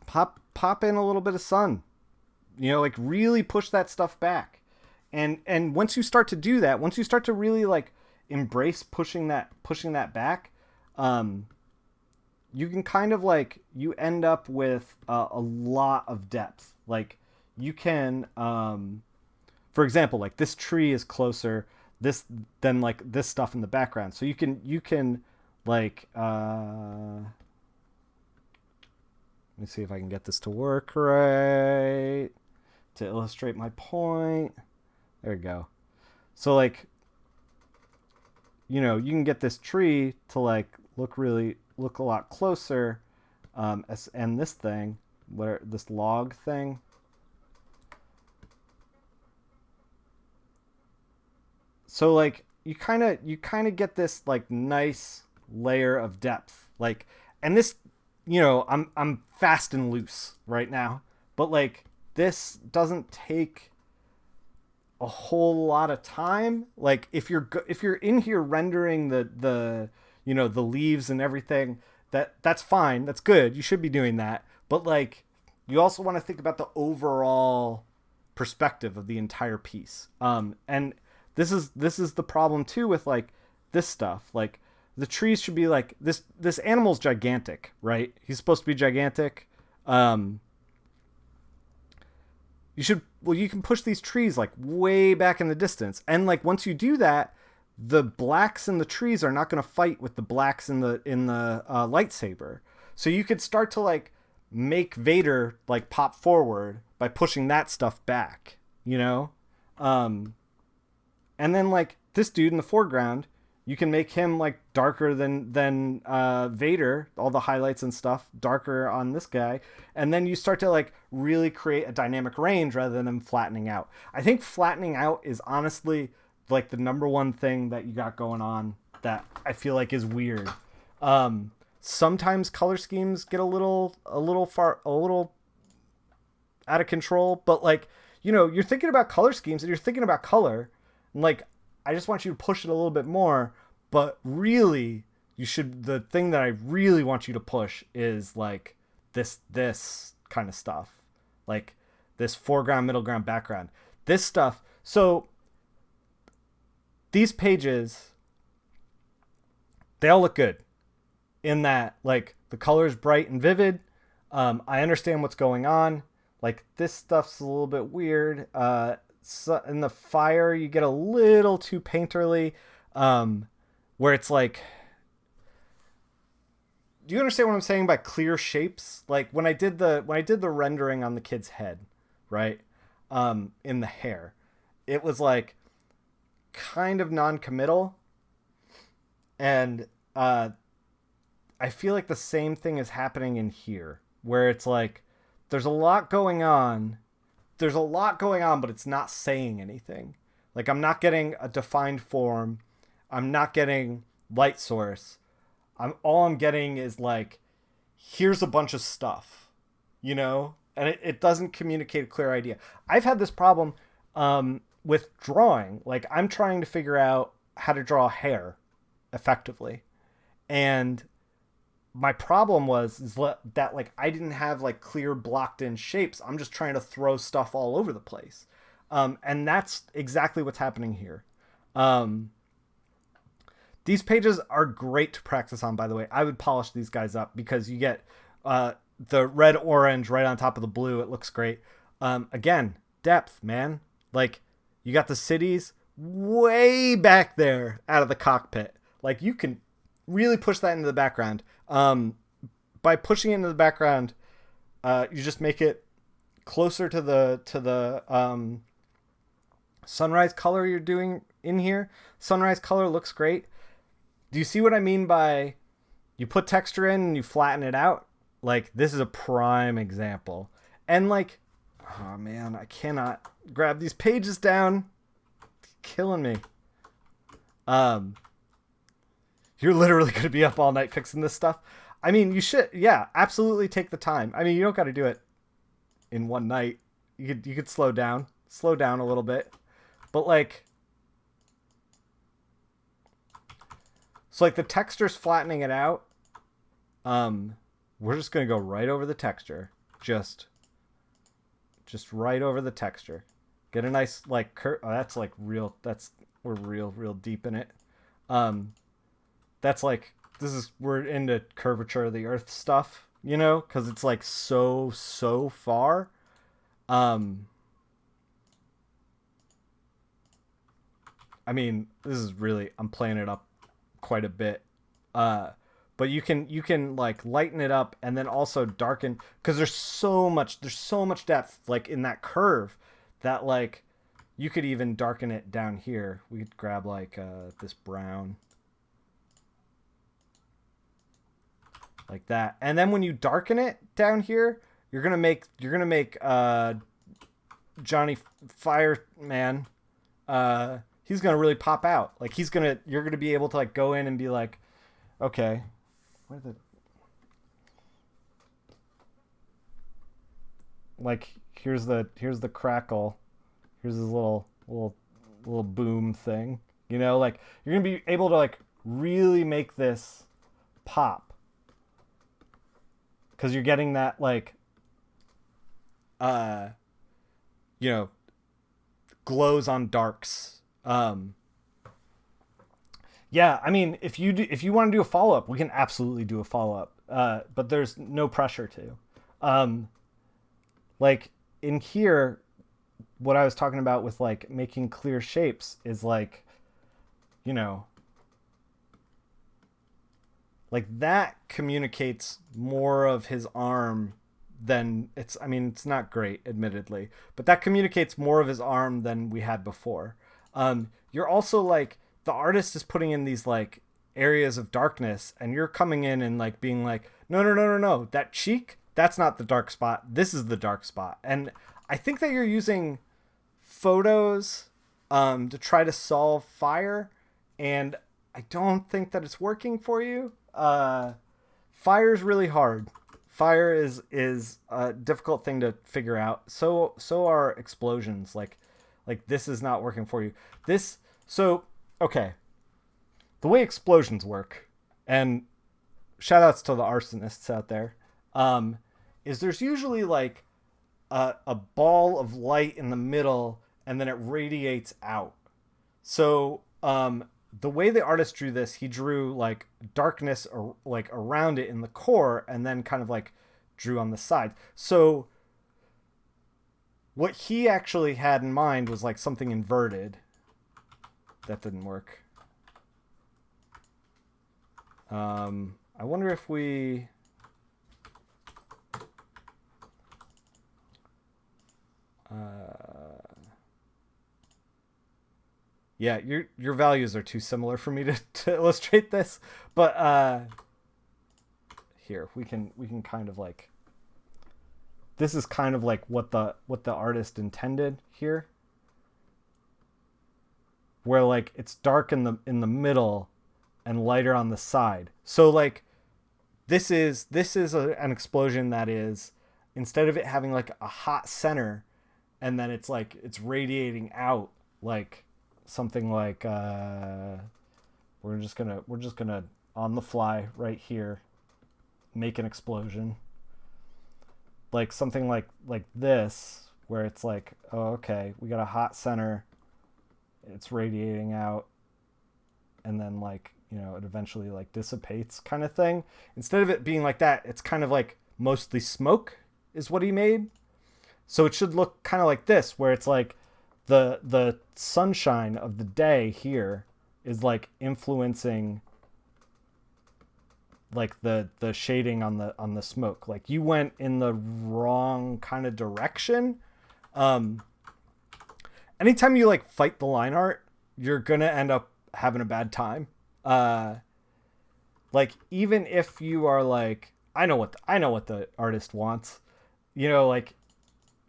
pop in a little bit of sun. You know, like really push that stuff back. And once you start to do that, once you start to really like embrace pushing that back, you can kind of like, you end up with a lot of depth. Like you can, for example, like this tree is closer this than like this stuff in the background. So you can like, let me see if I can get this to work right to illustrate my point. There we go. So like, you know, you can get this tree to like look a lot closer, and this thing, where this log thing. So like you kind of get this like nice layer of depth, like, and this, you know, I'm fast and loose right now, but like this doesn't take a whole lot of time. Like if you're in here rendering the you know, the leaves and everything, that's fine, that's good, you should be doing that. But like, you also want to think about the overall perspective of the entire piece. And this is the problem too with like this stuff. Like the trees should be like this animal's gigantic, right? He's supposed to be gigantic. You can push these trees like way back in the distance, and like once you do that, the blacks in the trees are not going to fight with the blacks in the lightsaber. So you could start to like make Vader like pop forward by pushing that stuff back, you know. And then like this dude in the foreground, you can make him like darker than Vader, all the highlights and stuff darker on this guy, and then you start to like really create a dynamic range rather than them flattening out. I think flattening out is honestly like the number one thing that you got going on that I feel like is weird. Sometimes color schemes get a little out of control, but like, you know, you're thinking about color schemes and you're thinking about color, and like, I just want you to push it a little bit more, but really the thing that I really want you to push is like this kind of stuff, like this foreground, middle ground, background, this stuff. So these pages, they all look good in that like the color is bright and vivid. I understand what's going on. Like this stuff's a little bit weird. So in the fire, you get a little too painterly, where it's like, do you understand what I'm saying by clear shapes? Like when I did the rendering on the kid's head, right? In the hair, it was like kind of non-committal, and I feel like the same thing is happening in here, where it's like there's a lot going on, but it's not saying anything. Like I'm not getting a defined form, I'm not getting light source. All I'm getting is like, here's a bunch of stuff, you know, and it doesn't communicate a clear idea. I've had this problem with drawing. Like I'm trying to figure out how to draw hair effectively, and my problem is that like I didn't have like clear blocked in shapes. I'm just trying to throw stuff all over the place, and that's exactly what's happening here. These pages are great to practice on, by the way. I would polish these guys up because you get the red orange right on top of the blue. It looks great. Again, depth, man. Like you got the cities way back there out of the cockpit. Like you can really push that into the background. By pushing it into the background, you just make it closer to the sunrise color you're doing in here. Sunrise color looks great. Do you see what I mean by you put texture in and you flatten it out? Like this is a prime example. And like, oh man, I cannot grab these pages down. It's killing me. You're literally going to be up all night fixing this stuff. I mean, you should, yeah, absolutely take the time. I mean, you don't got to do it in one night. You could slow down a little bit, but like, so like the texture's flattening it out. We're just going to go right over the texture. Just right over the texture. Get a nice like curve. Oh, that's like real. We're real deep in it. That's like, we're into curvature of the earth stuff, you know, because it's like so far. Um, I mean, this is really, I'm playing it up quite a bit. But you can like lighten it up and then also darken, because there's so much depth like in that curve that like you could even darken it down here. We could grab like this brown like that, and then when you darken it down here, you're gonna make Johnny Fireman. He's gonna really pop out. Like you're gonna be able to like go in and be like, okay, where the like here's the crackle, here's this little boom thing. Like you're gonna be able to like really make this pop, because you're getting that like uh you know glows on darks. Yeah, I mean, if you want to do a follow-up, we can absolutely do a follow-up, but there's no pressure to. Like in here, what I was talking about with like making clear shapes is like, you know like that communicates more of his arm than it's not great, admittedly, but that communicates more of his arm than we had before. You're also like, the artist is putting in these like areas of darkness, and you're coming in and like being like, no, no, no, no, no, that cheek, that's not the dark spot, this is the dark spot. And I think that you're using photos to try to solve fire, and I don't think that it's working for you. Fire's really hard. Fire is a difficult thing to figure out. So are explosions. Like this is not working for you. Okay. The way explosions work, and shout outs to the arsonists out there, is there's usually like a ball of light in the middle, and then it radiates out. So the way the artist drew this, he drew like darkness or like around it in the core, and then kind of like drew on the side. So what he actually had in mind was like something inverted. That didn't work. I wonder if we... yeah, your values are too similar for me to illustrate this, but here we can kind of like, this is kind of like what the artist intended here, where like it's dark in the middle and lighter on the side. So like this is an explosion that is, instead of it having like a hot center and then it's radiating out, like something like we're just gonna on the fly right here make an explosion, like something like this, where it's like, oh, okay, we got a hot center, it's radiating out, and then like, it eventually like dissipates, kind of thing. Instead of it being like that, it's kind of like mostly smoke is what he made. So it should look kind of like this, where it's like the sunshine of the day here is like influencing like the shading on the smoke. Like you went in the wrong kind of direction. Anytime you like fight the line art, you're gonna end up having a bad time. Like even if you are like, I know what the artist wants, like,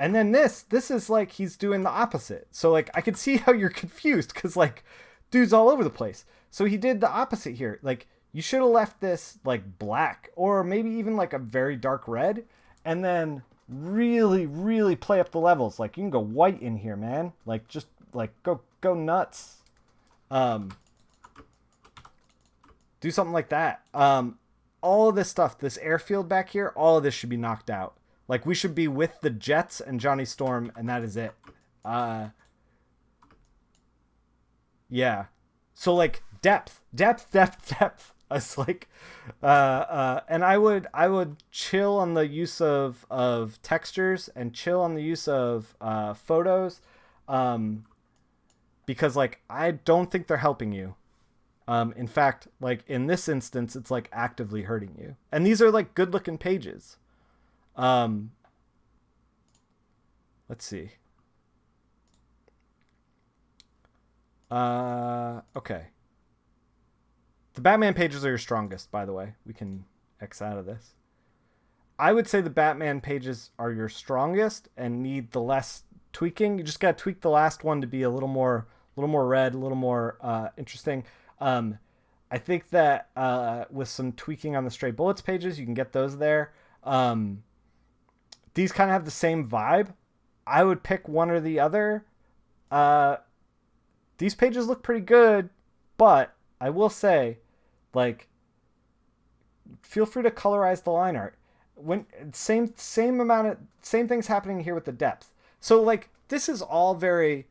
and then this is like he's doing the opposite. So like I could see how you're confused, because like dude's all over the place. So he did the opposite here. Like you should have left this like black, or maybe even like a very dark red, and then really, really play up the levels. Like you can go white in here, man. Like just like go nuts. Do something like that. All of this stuff, this airfield back here, all of this should be knocked out. Like we should be with the Jets and Johnny Storm, and that is it. Yeah. So like depth. It's like, and I would chill on the use of textures and chill on the use of photos, um, because like I don't think they're helping you. In fact, like in this instance, it's like actively hurting you. And these are like good looking pages. Um, let's see. Okay. The Batman pages are your strongest, by the way. We can X out of this. I would say the Batman pages are your strongest and need the less tweaking. You just got to tweak the last one to be a little more red, a little more interesting. Um, I think that with some tweaking on the Stray Bullets pages, you can get those there. Um, these kind of have the same vibe. I would pick one or the other. Uh, these pages look pretty good, but I will say, like, feel free to colorize the line art. When same amount of same things happening here with the depth. So like this is all very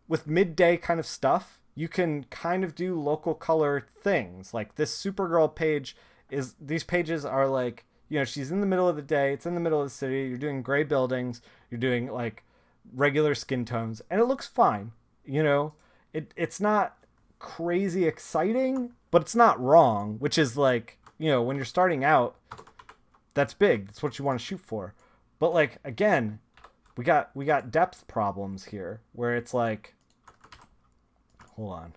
with midday kind of stuff. You can kind of do local color things. Like this Supergirl page is these pages are like, you know, she's in the middle of the day, it's in the middle of the city, you're doing gray buildings, you're doing like regular skin tones, and it looks fine. You know, it's not crazy exciting, but it's not wrong, which is like, you know, when you're starting out, that's big. That's what you want to shoot for. But like again, we got depth problems here where it's like, hold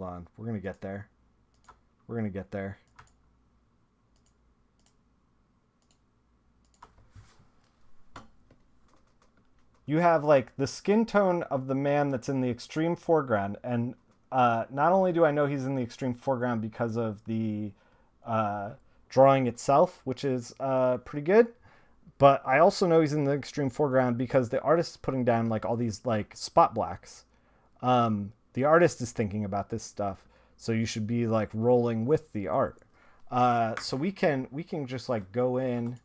on, we're gonna get there. We're gonna get there. You have like the skin tone of the man that's in the extreme foreground, and not only do I know he's in the extreme foreground because of the uh, drawing itself, which is pretty good, but I also know he's in the extreme foreground because the artist is putting down like all these like spot blacks. The artist is thinking about this stuff, so you should be like rolling with the art. So we can just like go in,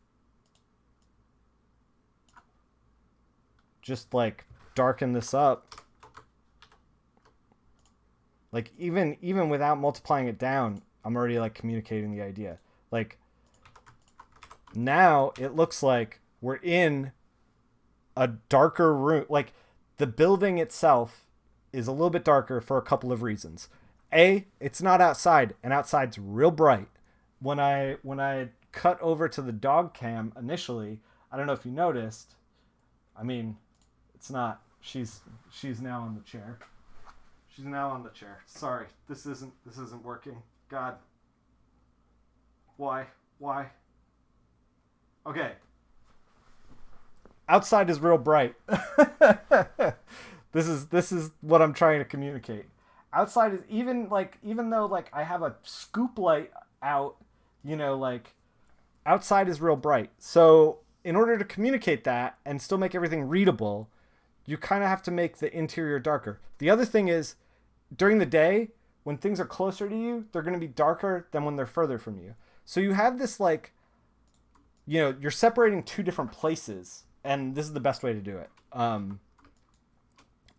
just like darken this up. Like even without multiplying it down, I'm already like communicating the idea. Like now it looks like we're in a darker room. Like the building itself is a little bit darker for a couple of reasons. A, it's not outside, and outside's real bright. When I cut over to the dog cam initially, I don't know if you noticed. I mean, it's not. She's now on the chair. She's now on the chair. Sorry, this isn't working. God. Why? Okay. Outside is real bright. This is what I'm trying to communicate. Outside is even though like I have a scoop light out, you know, like outside is real bright. So in order to communicate that and still make everything readable, you kind of have to make the interior darker. The other thing is during the day, when things are closer to you, they're going to be darker than when they're further from you. So you have this like, you know, you're separating two different places, and this is the best way to do it.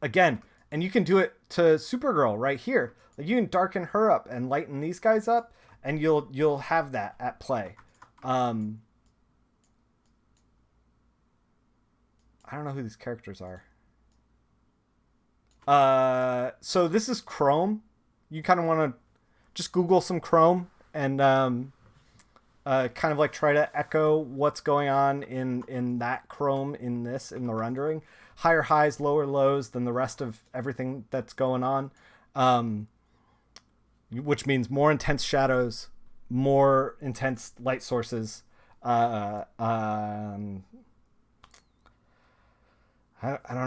Again, and you can do it to Supergirl right here. Like you can darken her up and lighten these guys up, and you'll have that at play. I don't know who these characters are. So this is Chrome. You kind of want to just Google some Chrome and kind of like try to echo what's going on in that Chrome in the rendering. Higher highs, lower lows than the rest of everything that's going on, which means more intense shadows, more intense light sources. I don't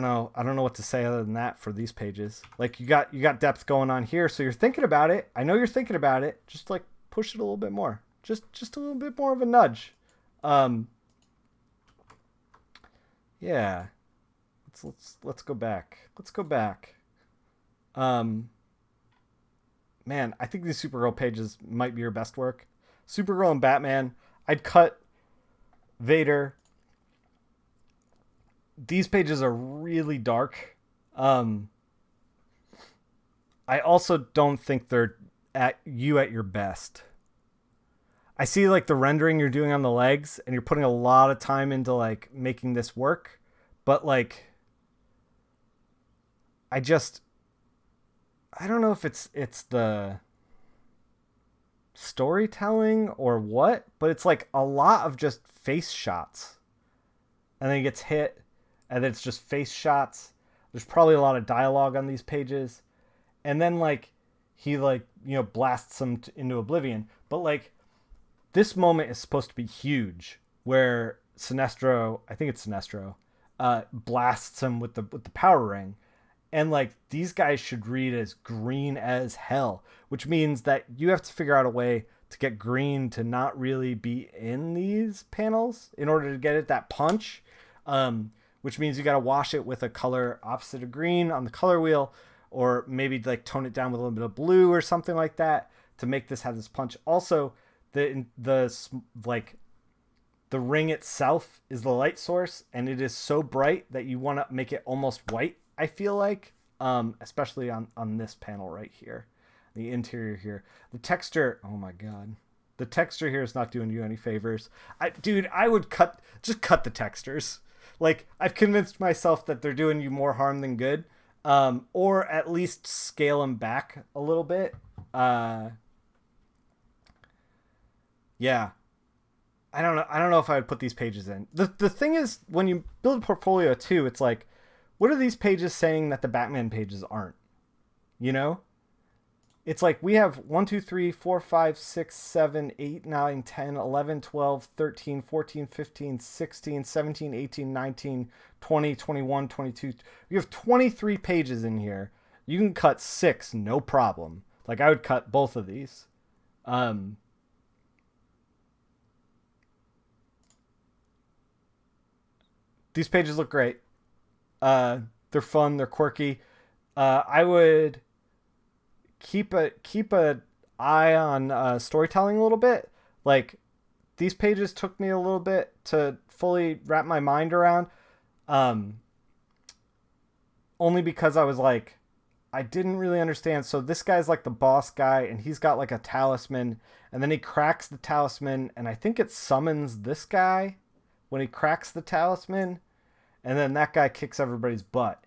know. I don't know what to say other than that for these pages. Like you got depth going on here, so you're thinking about it. I know you're thinking about it. Just like push it a little bit more. Just a little bit more of a nudge. Yeah. Let's go back. Let's go back. Man, I think these Supergirl pages might be your best work. Supergirl and Batman. I'd cut Vader. These pages are really dark. I also don't think they're at your best. I see like the rendering you're doing on the legs, and you're putting a lot of time into like making this work, but like I don't know if it's the storytelling or what, but it's like a lot of just face shots. And then he gets hit, and then it's just face shots. There's probably a lot of dialogue on these pages. And then like he like, blasts them into oblivion. But like this moment is supposed to be huge, where Sinestro, I think it's Sinestro, blasts him with the power ring. And like these guys should read as green as hell, which means that you have to figure out a way to get green to not really be in these panels in order to get it that punch. Which means you got to wash it with a color opposite of green on the color wheel, or maybe like tone it down with a little bit of blue or something like that to make this have this punch. Also, the ring itself is the light source, and it is so bright that you want to make it almost white, I feel like, especially on this panel right here, the interior here. The texture, oh my god, the texture here is not doing you any favors. I would cut the textures. Like, I've convinced myself that they're doing you more harm than good, or at least scale them back a little bit. Yeah. I don't know if I would put these pages in. The thing is, when you build a portfolio too, it's like, what are these pages saying that the Batman pages aren't? It's like we have 1, 2, 3, 4, 5, 6, 7, 8, 9, 10, 11, 12, 13, 14, 15, 16, 17, 18, 19, 20, 21, 22. You have 23 pages in here. You can cut 6, no problem. Like, I would cut both of these. These pages look great. They're fun. They're quirky. I would keep a eye on storytelling a little bit. Like, these pages took me a little bit to fully wrap my mind around. Only because I was like, I didn't really understand. So this guy's like the boss guy, and he's got like a talisman, and then he cracks the talisman, and I think it summons this guy when he cracks the talisman, and then that guy kicks everybody's butt.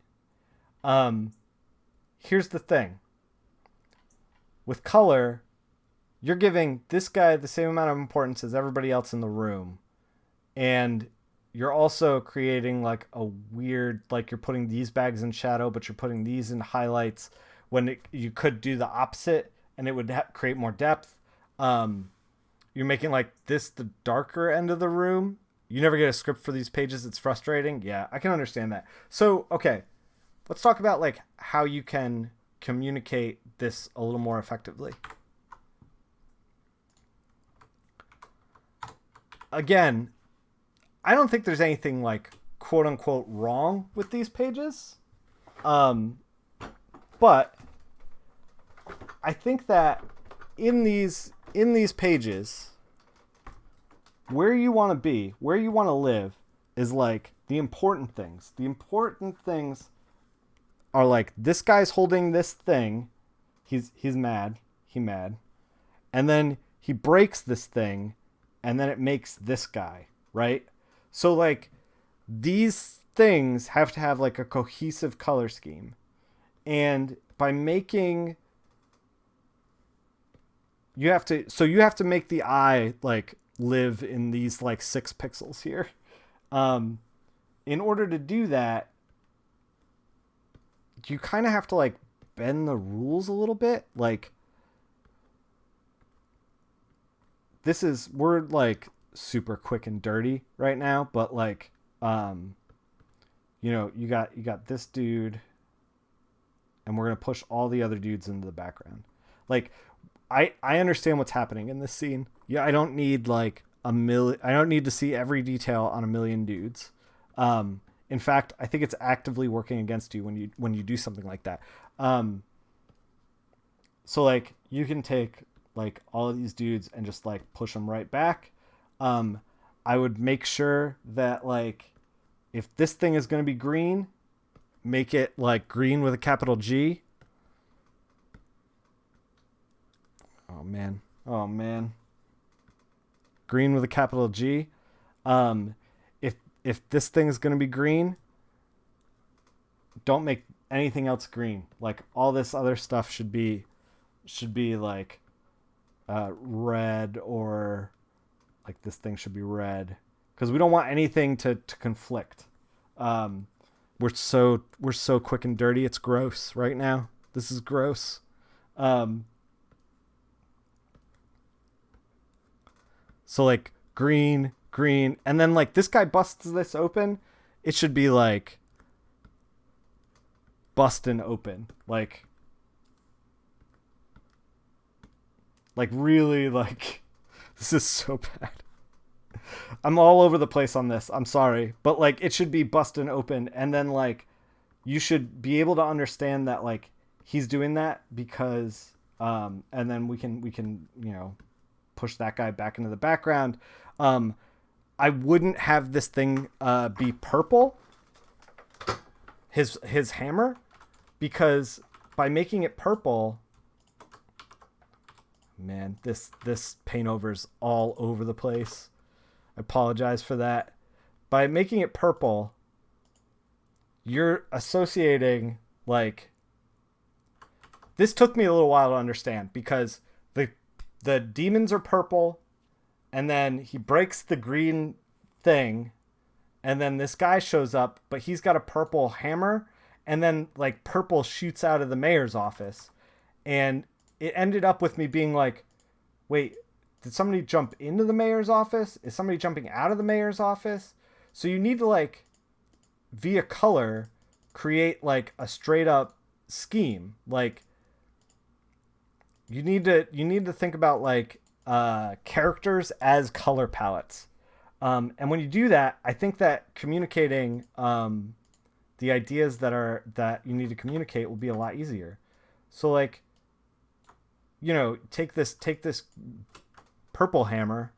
Here's the thing. With color, you're giving this guy the same amount of importance as everybody else in the room. And you're also creating like a weird, like you're putting these bags in shadow, but you're putting these in highlights when you could do the opposite and it would create more depth. You're making like this the darker end of the room. You never get a script for these pages. It's frustrating. Yeah, I can understand that. So, okay, let's talk about like how you can communicate this a little more effectively. Again, I don't think there's anything like quote unquote wrong with these pages. But I think that in these pages, where you want to be, where you want to live is like the important things. The important things are like, this guy's holding this thing. He's mad. He mad. And then he breaks this thing, and then it makes this guy, right? So like these things have to have like a cohesive color scheme. And by making, you have to make the eye like live in these like 6 pixels here. In order to do that, you kind of have to like bend the rules a little bit. Like, we're like super quick and dirty right now, but like, you got this dude, and we're going to push all the other dudes into the background. Like, I understand what's happening in this scene. Yeah, I don't need like I don't need to see every detail on a million dudes. In fact, I think it's actively working against you when you do something like that. So like you can take like all of these dudes and just like push them right back. I would make sure that like if this thing is going to be green, make it like green with a capital G. Oh man. green with a capital G. If this thing is going to be green, don't make anything else green. Like all this other stuff should be like red, or like this thing should be red, because we don't want anything to conflict. We're so quick and dirty. It's gross right now. This is gross. So like green, and then like this guy busts this open. It should be like bustin' open, like really, like this is so bad. I'm all over the place on this. I'm sorry, but like it should be bustin' open, and then like you should be able to understand that like he's doing that because and then we can push that guy back into the background. I wouldn't have this thing be purple, his hammer, because by making it purple, man, this paint over's all over the place. I apologize for that. By making it purple, you're associating, like, this took me a little while to understand, because the demons are purple, and then he breaks the green thing, and then this guy shows up, but he's got a purple hammer, and then like purple shoots out of the mayor's office. And it ended up with me being like, wait, did somebody jump into the mayor's office? Is somebody jumping out of the mayor's office? So you need to, like, via color, create like a straight up scheme. Like you need to think about like characters as color palettes. And when you do that, I think that communicating the ideas that you need to communicate will be a lot easier. So like, take this purple hammer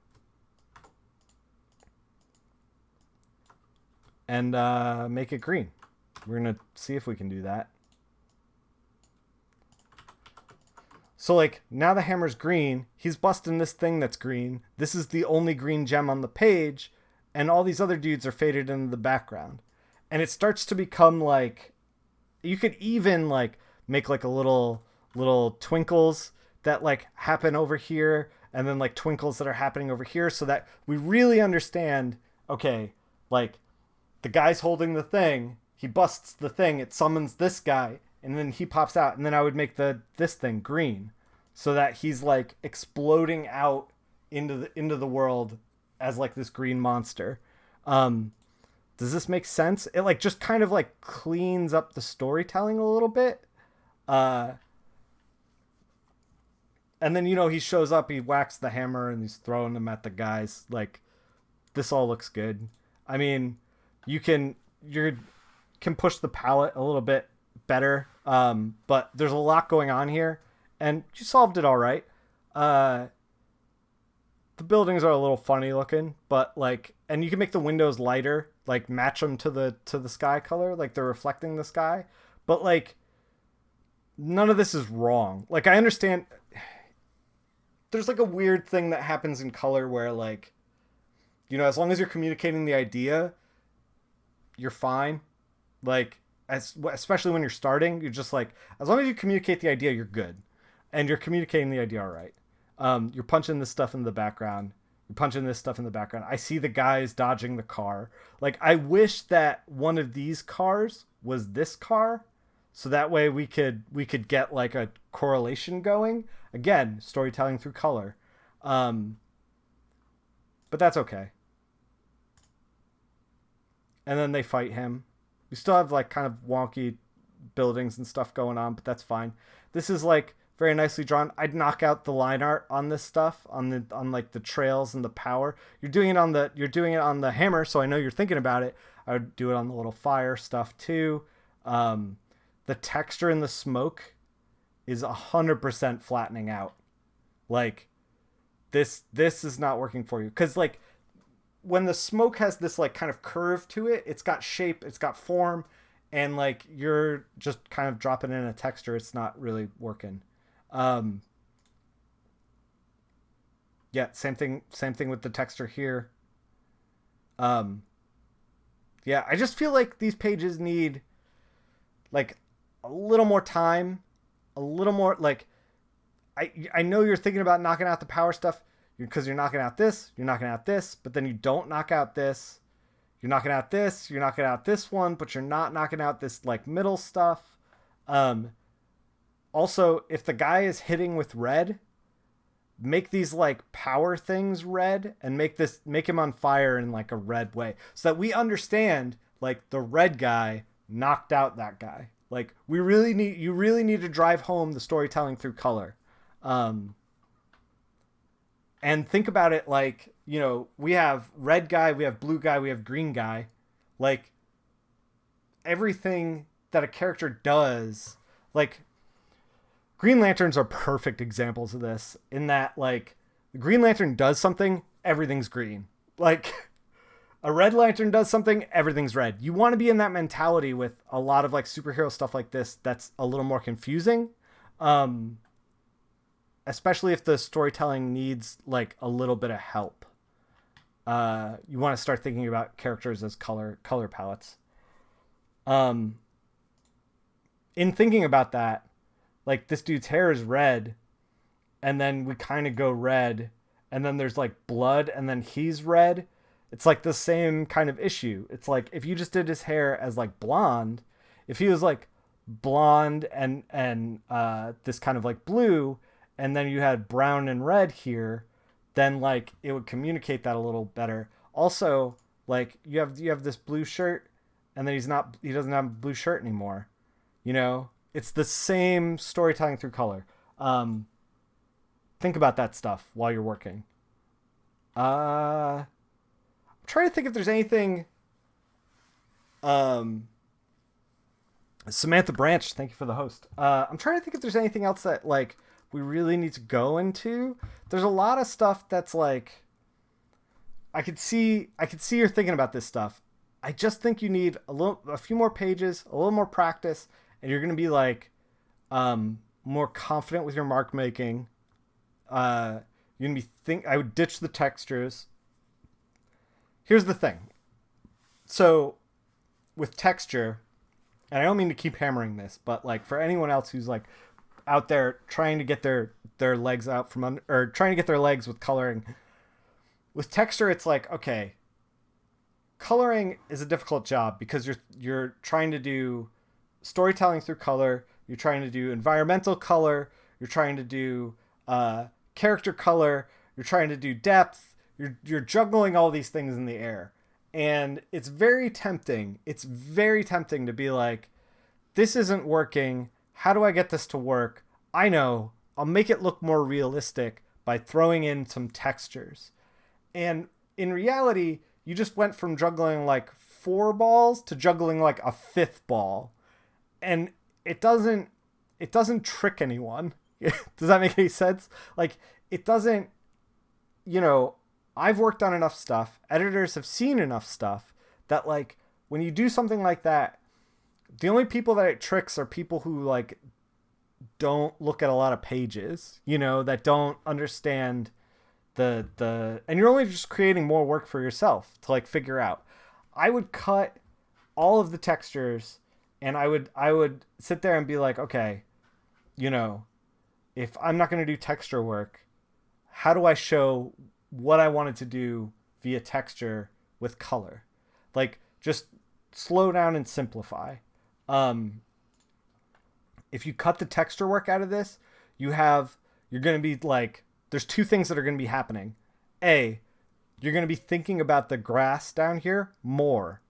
and make it green. We're going to see if we can do that. So like now the hammer's green, he's busting this thing that's green. This is the only green gem on the page, and all these other dudes are faded into the background. And it starts to become like, you could even like make like a little twinkles that like happen over here, and then like twinkles that are happening over here, so that we really understand, okay, like the guy's holding the thing, he busts the thing, it summons this guy, and then he pops out, and then I would make this thing green, so that he's like exploding out into the world as like this green monster. Does this make sense? It like just kind of like cleans up the storytelling a little bit. And then, he shows up, he whacks the hammer, and he's throwing them at the guys. Like, this all looks good. I mean, you can push the palette a little bit better. But there's a lot going on here, and you solved it all right. The buildings are a little funny looking, but like, and you can make the windows lighter, like match them to the sky color, like they're reflecting the sky. But like, none of this is wrong. Like, I understand there's like a weird thing that happens in color where like, as long as you're communicating the idea, you're fine. Like, especially when you're starting, you're just like, as long as you communicate the idea, you're good. And you're communicating the idea all right. You're punching this stuff in the background. I see the guys dodging the car. Like, I wish that one of these cars was this car, so that way we could get like a correlation going. Again, storytelling through color. But that's okay. And then they fight him. We still have like kind of wonky buildings and stuff going on, but that's fine. This is like very nicely drawn. I'd knock out the line art on this stuff, on like the trails and the power. You're doing it on the hammer, so I know you're thinking about it. I would do it on the little fire stuff too. The texture in the smoke is 100% flattening out. Like, this is not working for you, because like when the smoke has this like kind of curve to it, it's got shape, it's got form, and like you're just kind of dropping in a texture, it's not really working. Yeah, same thing with the texture here. Um, yeah, I just feel like these pages need like a little more time, a little more like I know you're thinking about knocking out the power stuff because you're knocking out this, you're knocking out this, but then you don't knock out this. You're knocking out this, you're knocking out this one, but you're not knocking out this like middle stuff. Um, Also, if the guy is hitting with red, make these like power things red and make him on fire in like a red way so that we understand like the red guy knocked out that guy. Like you really need to drive home the storytelling through color. Um, and think about it like, we have red guy, we have blue guy, we have green guy. Like everything that a character does, like Green Lanterns are perfect examples of this in that like the Green Lantern does something, everything's green. Like a Red Lantern does something, everything's red. You want to be in that mentality with a lot of like superhero stuff like this that's a little more confusing. Um, Especially if the storytelling needs like a little bit of help. You want to start thinking about characters as color palettes. In thinking about that, like this dude's hair is red, and then we kind of go red, and then there's like blood, and then he's red. It's like the same kind of issue. It's like if you just did his hair as like blonde, if he was like blonde and this kind of like blue, and then you had brown and red here, then like it would communicate that a little better. Also, like you have this blue shirt, and then he doesn't have a blue shirt anymore. It's the same storytelling through color. Think about that stuff while you're working. I'm trying to think if there's anything. Samantha Branch, thank you for the host. I'm trying to think if there's anything else that like we really need to go into. There's a lot of stuff that's like I could see you're thinking about this stuff. I just think you need a few more pages, a little more practice, and you're gonna be like more confident with your mark making. You're gonna be I would ditch the textures. Here's the thing. So with texture, and I don't mean to keep hammering this, but like for anyone else who's like out there trying to get their legs out from under, or trying to get their legs with coloring, with texture, it's like, okay, coloring is a difficult job because you're trying to do storytelling through color, you're trying to do environmental color, you're trying to do character color, you're trying to do depth, you're juggling all these things in the air. And it's very tempting. It's very tempting to be like, this isn't working. How do I get this to work? I know. I'll make it look more realistic by throwing in some textures. And in reality, you just went from juggling like 4 balls to juggling like a 5th ball. And it doesn't trick anyone. Does that make any sense? Like, it doesn't, I've worked on enough stuff. Editors have seen enough stuff that like when you do something like that, the only people that it tricks are people who like don't look at a lot of pages, that don't understand the and you're only just creating more work for yourself to like figure out. I would cut all of the textures and I would sit there and be like, okay, if I'm not going to do texture work, how do I show what I wanted to do via texture with color? Like, just slow down and simplify. If you cut the texture work out of this, you're going to be like, there's 2 things that are going to be happening. A, you're going to be thinking about the grass down here more.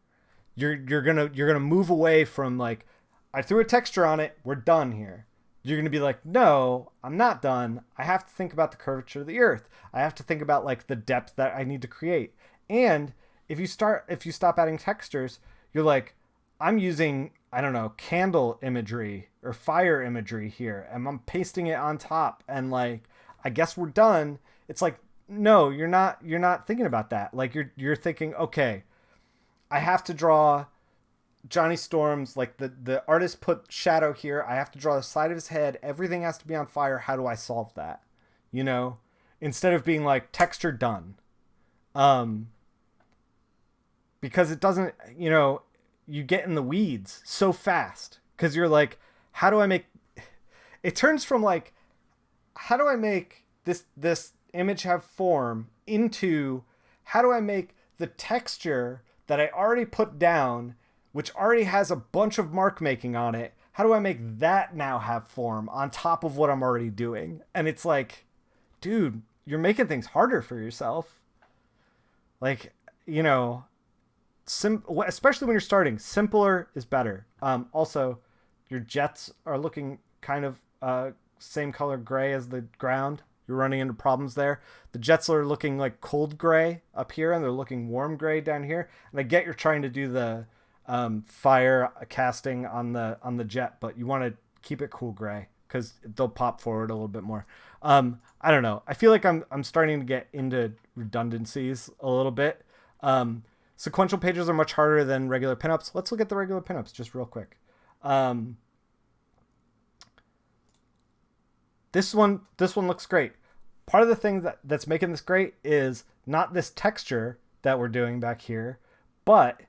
You're going to move away from like, I threw a texture on it, we're done here. You're going to be like, no, I'm not done. I have to think about the curvature of the earth. I have to think about like the depth that I need to create. And if you stop adding textures, you're like, I'm using, I don't know, candle imagery or fire imagery here, and I'm pasting it on top, and like, I guess we're done. It's like, no, you're not thinking about that. Like you're thinking, okay, I have to draw Johnny Storm's, like the artist put shadow here. I have to draw the side of his head. Everything has to be on fire. How do I solve that? instead of being like texture done. Because it doesn't, you get in the weeds so fast because you're like, how do I make it turns from like, how do I make this image have form into how do I make the texture that I already put down, which already has a bunch of mark making on it, how do I make that now have form on top of what I'm already doing? And it's like, dude, you're making things harder for yourself. Like, especially when you're starting, simpler is better. Also, your jets are looking kind of same color gray as the ground. You're running into problems there. The jets are looking like cold gray up here, and they're looking warm gray down here. And I get you're trying to do the fire casting on the jet, but you want to keep it cool gray because they'll pop forward a little bit more. I don't know. I feel like I'm starting to get into redundancies a little bit. Sequential pages are much harder than regular pinups. Let's look at the regular pinups just real quick. This one looks great. Part of the thing that's making this great is not this texture that we're doing back here, but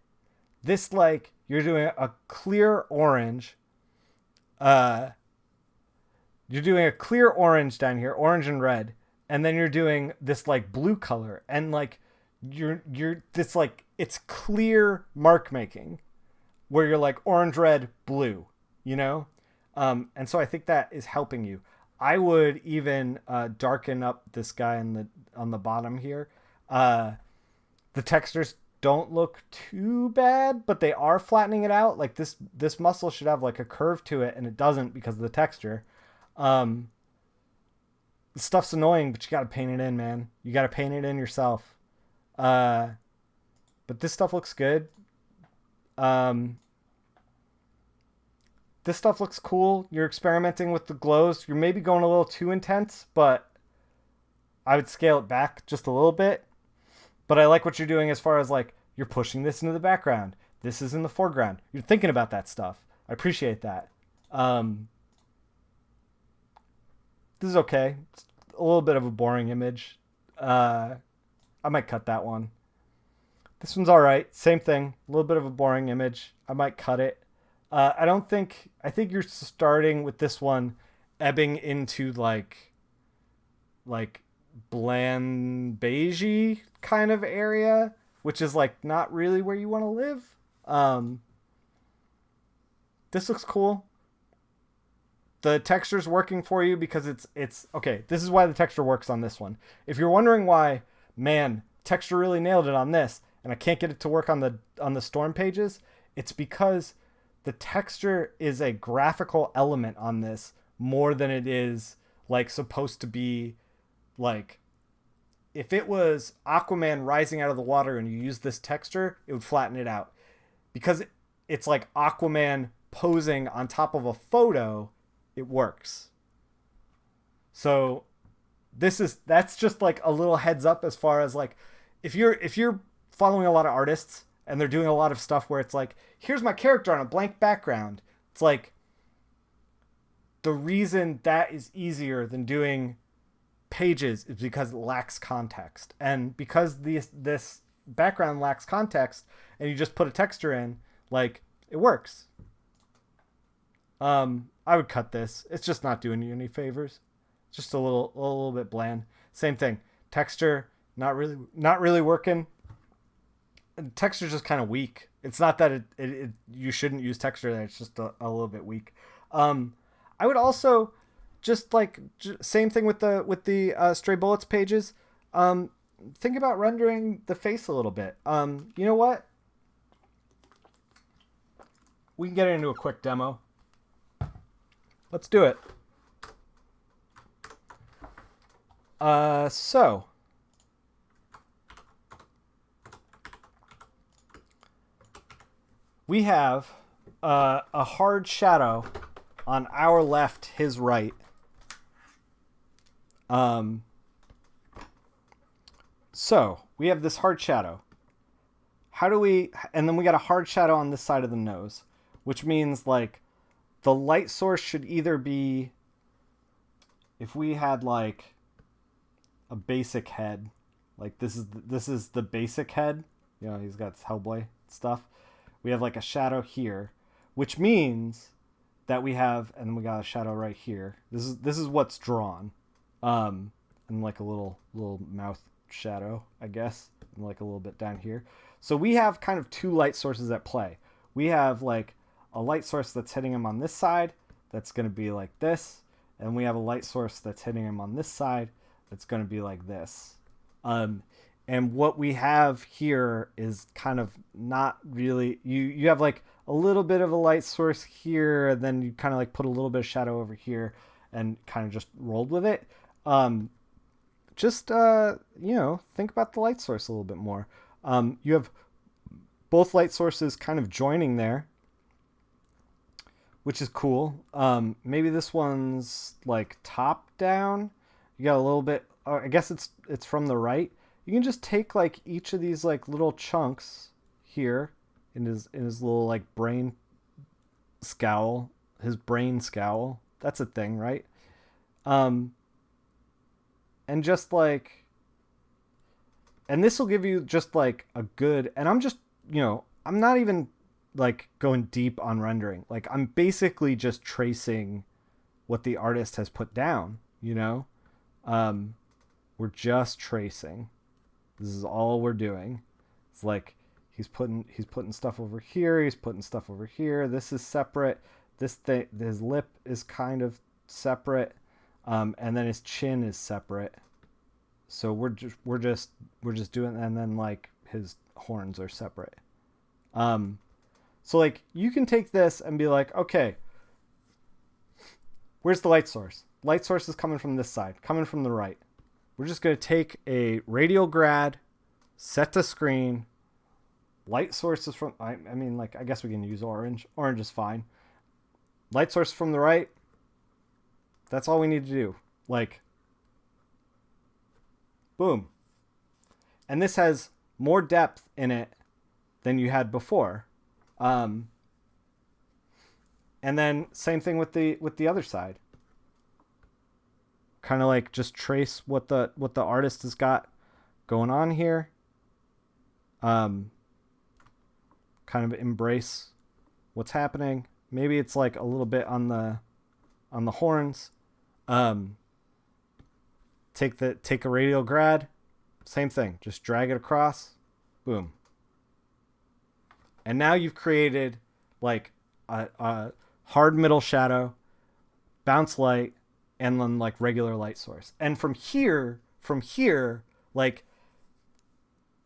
this, like, you're doing a clear orange. You're doing a clear orange down here, orange and red, and then you're doing this like blue color, and like you're this like it's clear mark making where you're like orange, red, blue, and so I think that is helping you. I would even darken up this guy on the bottom here. The textures don't look too bad, but they are flattening it out. Like this muscle should have like a curve to it, and it doesn't because of the texture. The stuff's annoying, but you got to paint it in, man. You got to paint it in yourself. But this stuff looks good. This stuff looks cool. You're experimenting with the glows. You're maybe going a little too intense, but I would scale it back just a little bit. But I like what you're doing as far as like you're pushing this into the background. This is in the foreground. You're thinking about that stuff. I appreciate that. This is okay. It's a little bit of a boring image. I might cut that one. This one's all right. Same thing. A little bit of a boring image. I might cut it. I think you're starting with this one ebbing into like bland beigey kind of area, which is like not really where you want to live. This looks cool. The texture's working for you because it's okay. This is why the texture works on this one. If you're wondering why, man, texture really nailed it on this, and I can't get it to work on the storm pages, it's because the texture is a graphical element on this more than it is like supposed to be. Like, if it was Aquaman rising out of the water and you use this texture, it would flatten it out. Because it's like Aquaman posing on top of a photo, it works. So that's just like a little heads up as far as like if you're following a lot of artists and they're doing a lot of stuff where it's like, here's my character on a blank background. It's like the reason that is easier than doing pages is because it lacks context. And because this background lacks context and you just put a texture in, like, it works. I would cut this. It's just not doing you any favors. It's just a little bit bland. Same thing. Texture, not really working. Texture's just kind of weak. It's not that it you shouldn't use texture there. It's just a little bit weak. I would also just like same thing with the Stray Bullets pages. Think about rendering the face a little bit. You know what? We can get into a quick demo. Let's do it. So we have a hard shadow on our left, his right. So we have this hard shadow. And then we got a hard shadow on this side of the nose, which means like the light source should either be, if we had like a basic head. Like this is the basic head. You know, he's got Hellboy stuff. We have like a shadow here, which means that we have, and we got a shadow right here. This is what's drawn, and like a little mouth shadow, I guess, and like a little bit down here. So we have kind of two light sources at play. We have like a light source that's hitting him on this side, that's going to be like this, and we have a light source that's hitting him on this side, that's going to be like this. And what we have here is kind of not really, you have like a little bit of a light source here, and then you kind of like put a little bit of shadow over here and kind of just rolled with it. You know, think about the light source a little bit more. You have both light sources kind of joining there, which is cool. Maybe this one's like top down. You got a little bit, I guess it's from the right. You can just take like each of these like little chunks here in his little like brain scowl, his brain scowl. That's a thing, right? And just like, and this will give you just like a good, and I'm just, you know, I'm not even like going deep on rendering. Like I'm basically just tracing what the artist has put down, you know? We're just tracing. This is all we're doing. It's like he's putting stuff over here. He's putting stuff over here. This is separate. His lip is kind of separate, and then his chin is separate. So we're just doing, and then like his horns are separate. So like you can take this and be like, okay, where's the light source? Light source is coming from this side, coming from the right. We're just going to take a radial grad, set to screen, light sources from, I mean, like, I guess we can use orange. Orange is fine. Light source from the right. That's all we need to do. Like, boom. And this has more depth in it than you had before. And then same thing with the other side. Kind of like just trace what the artist has got going on here. Kind of embrace what's happening. Maybe it's like a little bit on the horns. Take a radial grad, same thing. Just drag it across, boom. And now you've created like a hard middle shadow, bounce light, and then like regular light source. And from here, like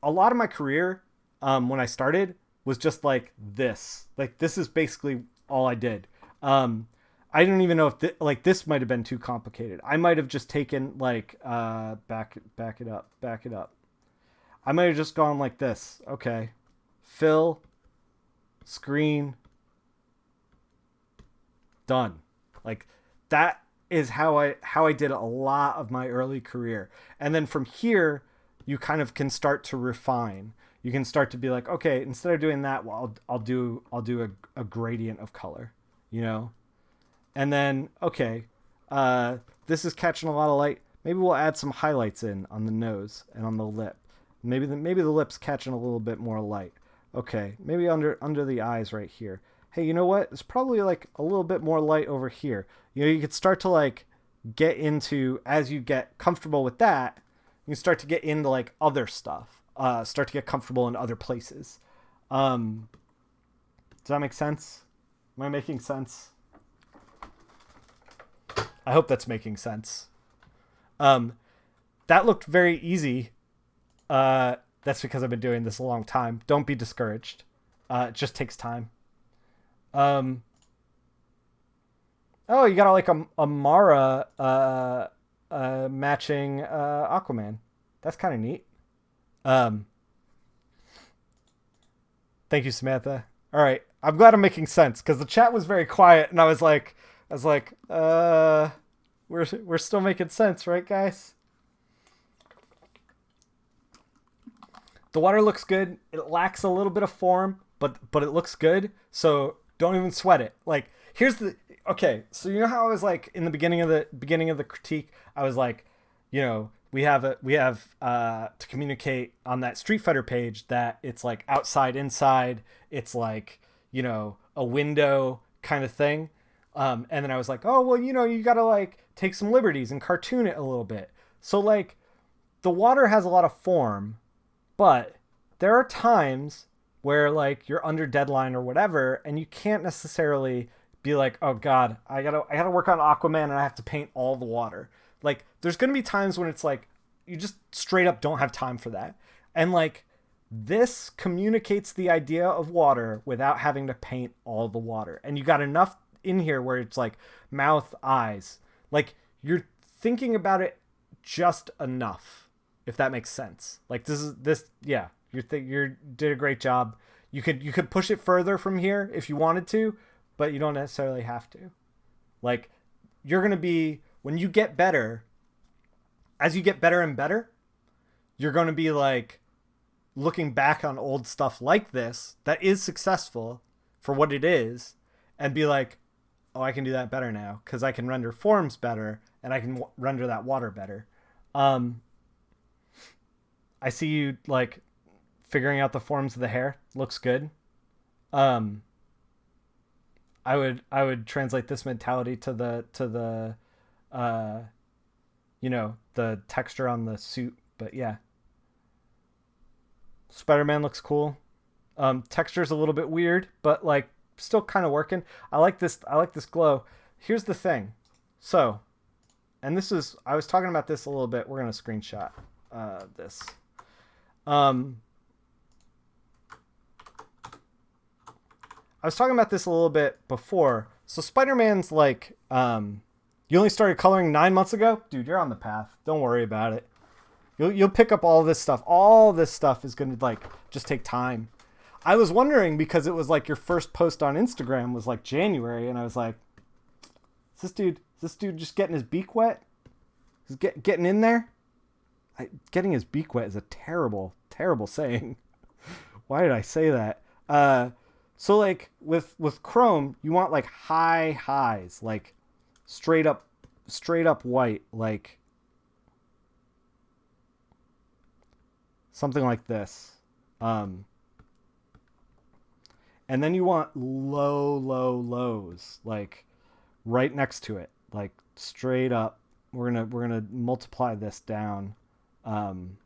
a lot of my career, when I started was just like this. Like this is basically all I did. I don't even know if like this might have been too complicated. I might have just taken like back it up. I might have just gone like this. Okay, fill, screen, done. Like that is how I did a lot of my early career. And then from here, you kind of can start to refine. You can start to be like, okay, instead of doing that, well, I'll do a gradient of color, you know? And then, okay, this is catching a lot of light. Maybe we'll add some highlights in on the nose and on the lip. Maybe the lip's catching a little bit more light. Okay, maybe under the eyes right here. Hey, you know what? It's probably like a little bit more light over here. You know, you could start to like get into, as you get comfortable with that, you can start to get into like other stuff. Start to get comfortable in other places. Does that make sense? Am I making sense? I hope that's making sense. That looked very easy. That's because I've been doing this a long time. Don't be discouraged. It just takes time. Oh, you got like a Mara matching Aquaman. That's kind of neat. Thank you, Samantha. All right, I'm glad I'm making sense because the chat was very quiet, and I was like, we're still making sense, right, guys? The water looks good. It lacks a little bit of form, but it looks good. So don't even sweat it. Like okay. So you know how I was like in the beginning of the critique, I was like, you know, to communicate on that Street Fighter page that it's like outside, inside. It's like, a window kind of thing. And then I was like, oh, well, you got to like take some liberties and cartoon it a little bit. So like the water has a lot of form, but there are times where like you're under deadline or whatever, and you can't necessarily be like, oh God, I gotta work on Aquaman and I have to paint all the water. Like there's going to be times when it's like, you just straight up don't have time for that. And like this communicates the idea of water without having to paint all the water. And you got enough in here where it's like mouth, eyes, like you're thinking about it just enough, if that makes sense. Like yeah, you did a great job. You could push it further from here if you wanted to, but you don't necessarily have to. Like you're going to be, when you get better, as you get better and better, you're going to be like looking back on old stuff like this that is successful for what it is and be like, oh, I can do that better now because I can render forms better and I can render that water better. I see you like figuring out the forms of the hair. Looks good. I would translate this mentality to the the texture on the suit, but yeah. Spider-Man looks cool. Texture's a little bit weird, but like still kind of working. I like this glow. Here's the thing. So, and I was talking about this a little bit. We're going to screenshot this. I was talking about this a little bit before. So Spider-Man's like, you only started coloring 9 months ago? Dude, you're on the path. Don't worry about it. You'll pick up all this stuff. All this stuff is going to like just take time. I was wondering because it was like your first post on Instagram was like January, and I was like, is this dude just getting his beak wet? Is getting in there? Getting his beak wet is a terrible, terrible saying. Why did I say that? So like with Chrome, you want like high highs, like straight up white, like something like this. And then you want low lows, like right next to it, like straight up. We're gonna multiply this down in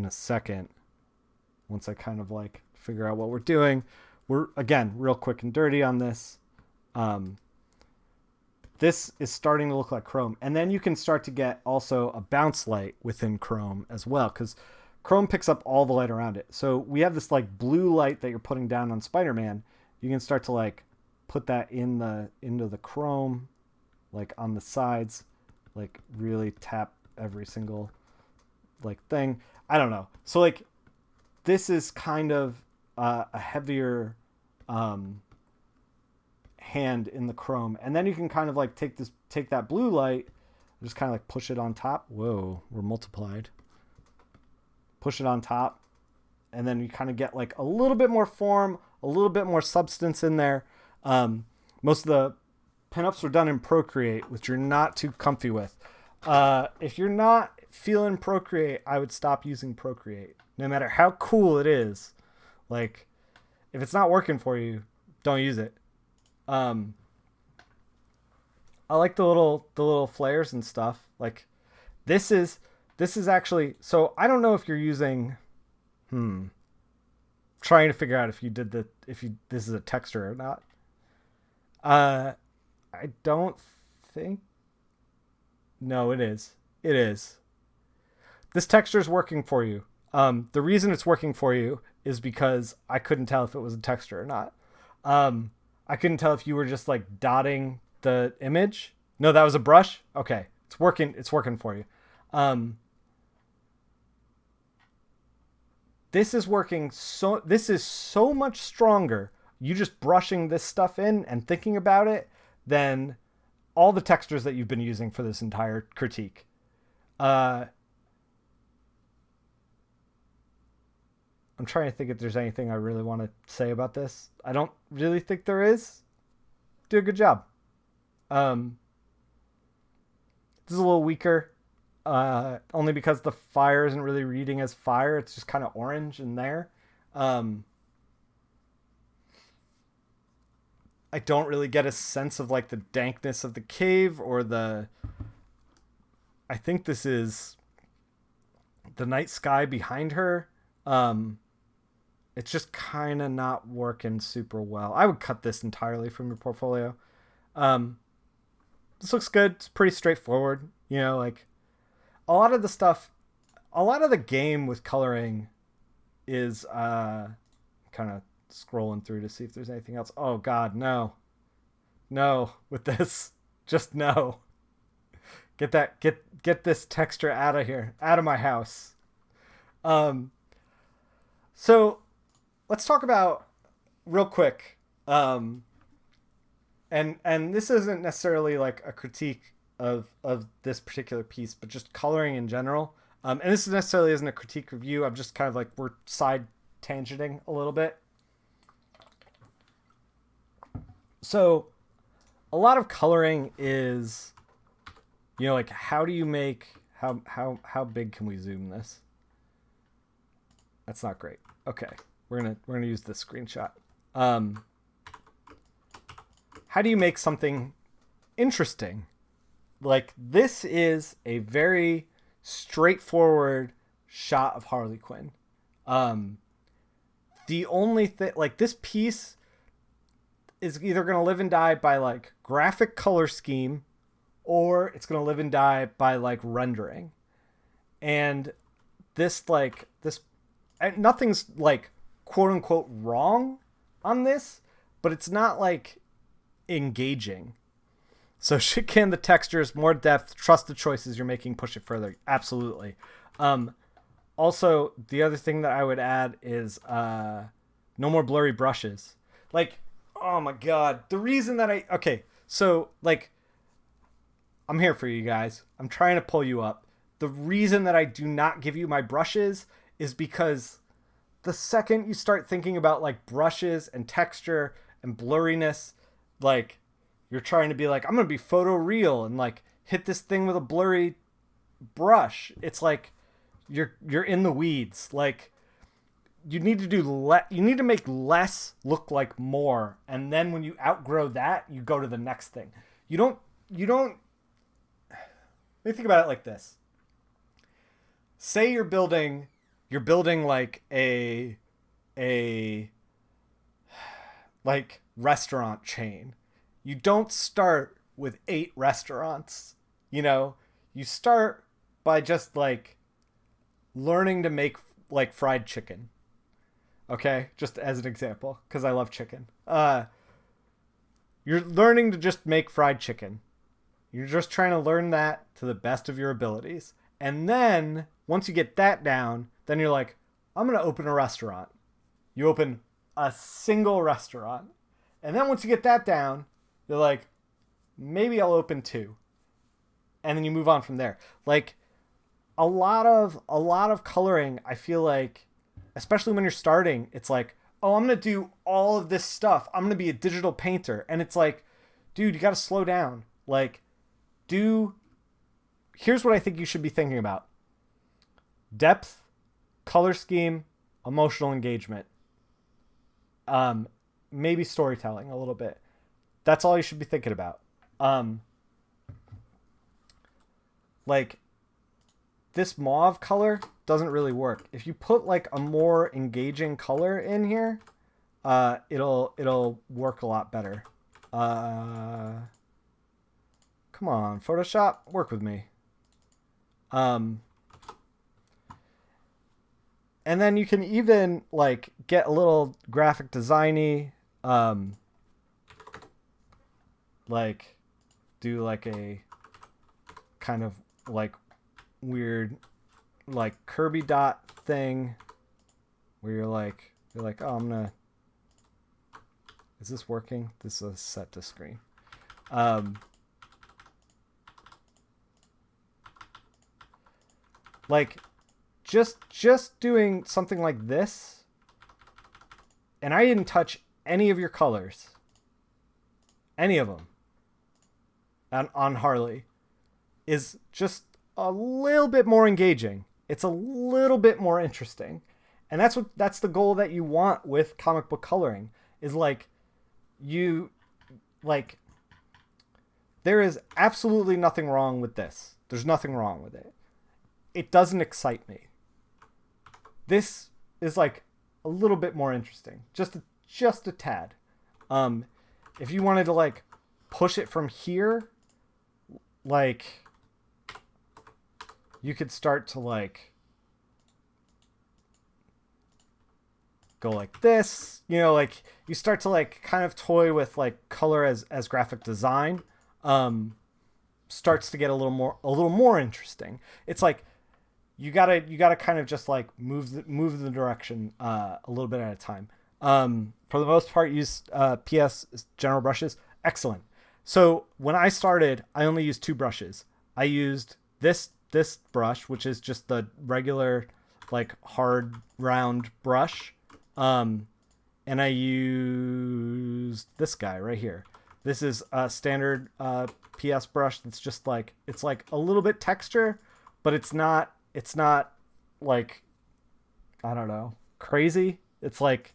a second. Once I kind of like figure out what we're doing, we're again real quick and dirty on this. This is starting to look like Chrome, and then you can start to get also a bounce light within Chrome as well, because Chrome picks up all the light around it. So we have this like blue light that you're putting down on Spider-Man. You can start to like put that into the Chrome, like on the sides, like really tap every single like thing. I don't know. So like this is kind of a heavier hand in the Chrome, and then you can kind of like take that blue light, just kind of like push it on top. Whoa, we're multiplied. Push it on top, and then you kind of get like a little bit more form, a little bit more substance in there. Most of the pinups are done in Procreate, which you're not too comfy with. If you're not feeling Procreate, I would stop using Procreate. No matter how cool it is, like if it's not working for you, don't use it. I like the little flares and stuff. Like this is actually, so I don't know if you're using, trying to figure out if this is a texture or not. I don't think, no, it is. It is. This texture is working for you. The reason it's working for you is because I couldn't tell if it was a texture or not. I couldn't tell if you were just like dotting the image. No, that was a brush. Okay. It's working. It's working for you. This is working. This is so much stronger. You just brushing this stuff in and thinking about it than all the textures that you've been using for this entire critique. I'm trying to think if there's anything I really want to say about this. I don't really think there is. Do a good job. This is a little weaker, only because the fire isn't really reading as fire. It's just kind of orange in there. I don't really get a sense of like the dankness of the cave or the... I think this is the night sky behind her. It's just kind of not working super well. I would cut this entirely from your portfolio. This looks good. It's pretty straightforward. You know, like a lot of the game with coloring is kind of scrolling through to see if there's anything else. Oh God, no with this. Just no. Get this texture out of here, out of my house. So let's talk about real quick. And this isn't necessarily like a critique of this particular piece, but just coloring in general. And this necessarily isn't a critique of you. I'm just kind of like, we're side tangenting a little bit. So a lot of coloring is, you know, like how do you make, how big can we zoom this? That's not great. Okay. We're going to use this screenshot. How do you make something interesting? Like this is a very straightforward shot of Harley Quinn. The only thing, like this piece is either going to live and die by like graphic color scheme, or it's going to live and die by like rendering. And this, like this, nothing's like quote unquote wrong on this, but it's not like engaging. So shit can the textures, more depth, trust the choices you're making, push it further. Absolutely. Also, the other thing that I would add is no more blurry brushes. Like, oh my God. The reason that okay, so like, I'm here for you guys. I'm trying to pull you up. The reason that I do not give you my brushes is because the second you start thinking about like brushes and texture and blurriness, like you're trying to be like, I'm going to be photoreal and like hit this thing with a blurry brush. It's like you're in the weeds. Like you need to do you need to make less look like more, and then when you outgrow that, you go to the next thing. You don't let me think about it like this. Say you're building like a like restaurant chain. You don't start with 8 restaurants, you know? You start by just like learning to make like fried chicken. Okay? Just as an example, because I love chicken. You're learning to just make fried chicken. You're just trying to learn that to the best of your abilities. And then once you get that down, then you're like, I'm going to open a restaurant. You open a single restaurant. And then once you get that down, you're like, maybe I'll open 2. And then you move on from there. Like a lot of coloring, I feel like, especially when you're starting, it's like, oh, I'm going to do all of this stuff. I'm going to be a digital painter. And it's like, dude, you got to slow down. Like, here's what I think you should be thinking about. Depth, color scheme, emotional engagement. Maybe storytelling a little bit. That's all you should be thinking about. Like this mauve color doesn't really work. If you put like a more engaging color in here, it'll work a lot better. Come on, Photoshop, work with me. And then you can even like get a little graphic designy, like do like a kind of like weird like Kirby dot thing where you're like, oh, is this working? This is set to screen. Like just doing something like this, and I didn't touch any of your colors, any of them on Harley. is just a little bit more engaging. It's a little bit more interesting. And that's the goal that you want with comic book coloring, is like you like there is absolutely nothing wrong with this. There's nothing wrong with it. It doesn't excite me. This is like a little bit more interesting. Just a tad. If you wanted to like push it from here, like you could start to like go like this, you know, like you start to like kind of toy with like color as graphic design. Starts to get a little more interesting. It's like you gotta kind of just like move the direction a little bit at a time. For the most part, use PS general brushes. Excellent. So when I started, I only used 2 brushes. I used this brush, which is just the regular like hard round brush, and I used this guy right here. This is a standard PS brush that's just like, it's like a little bit texture, but it's not like, I don't know, crazy. It's like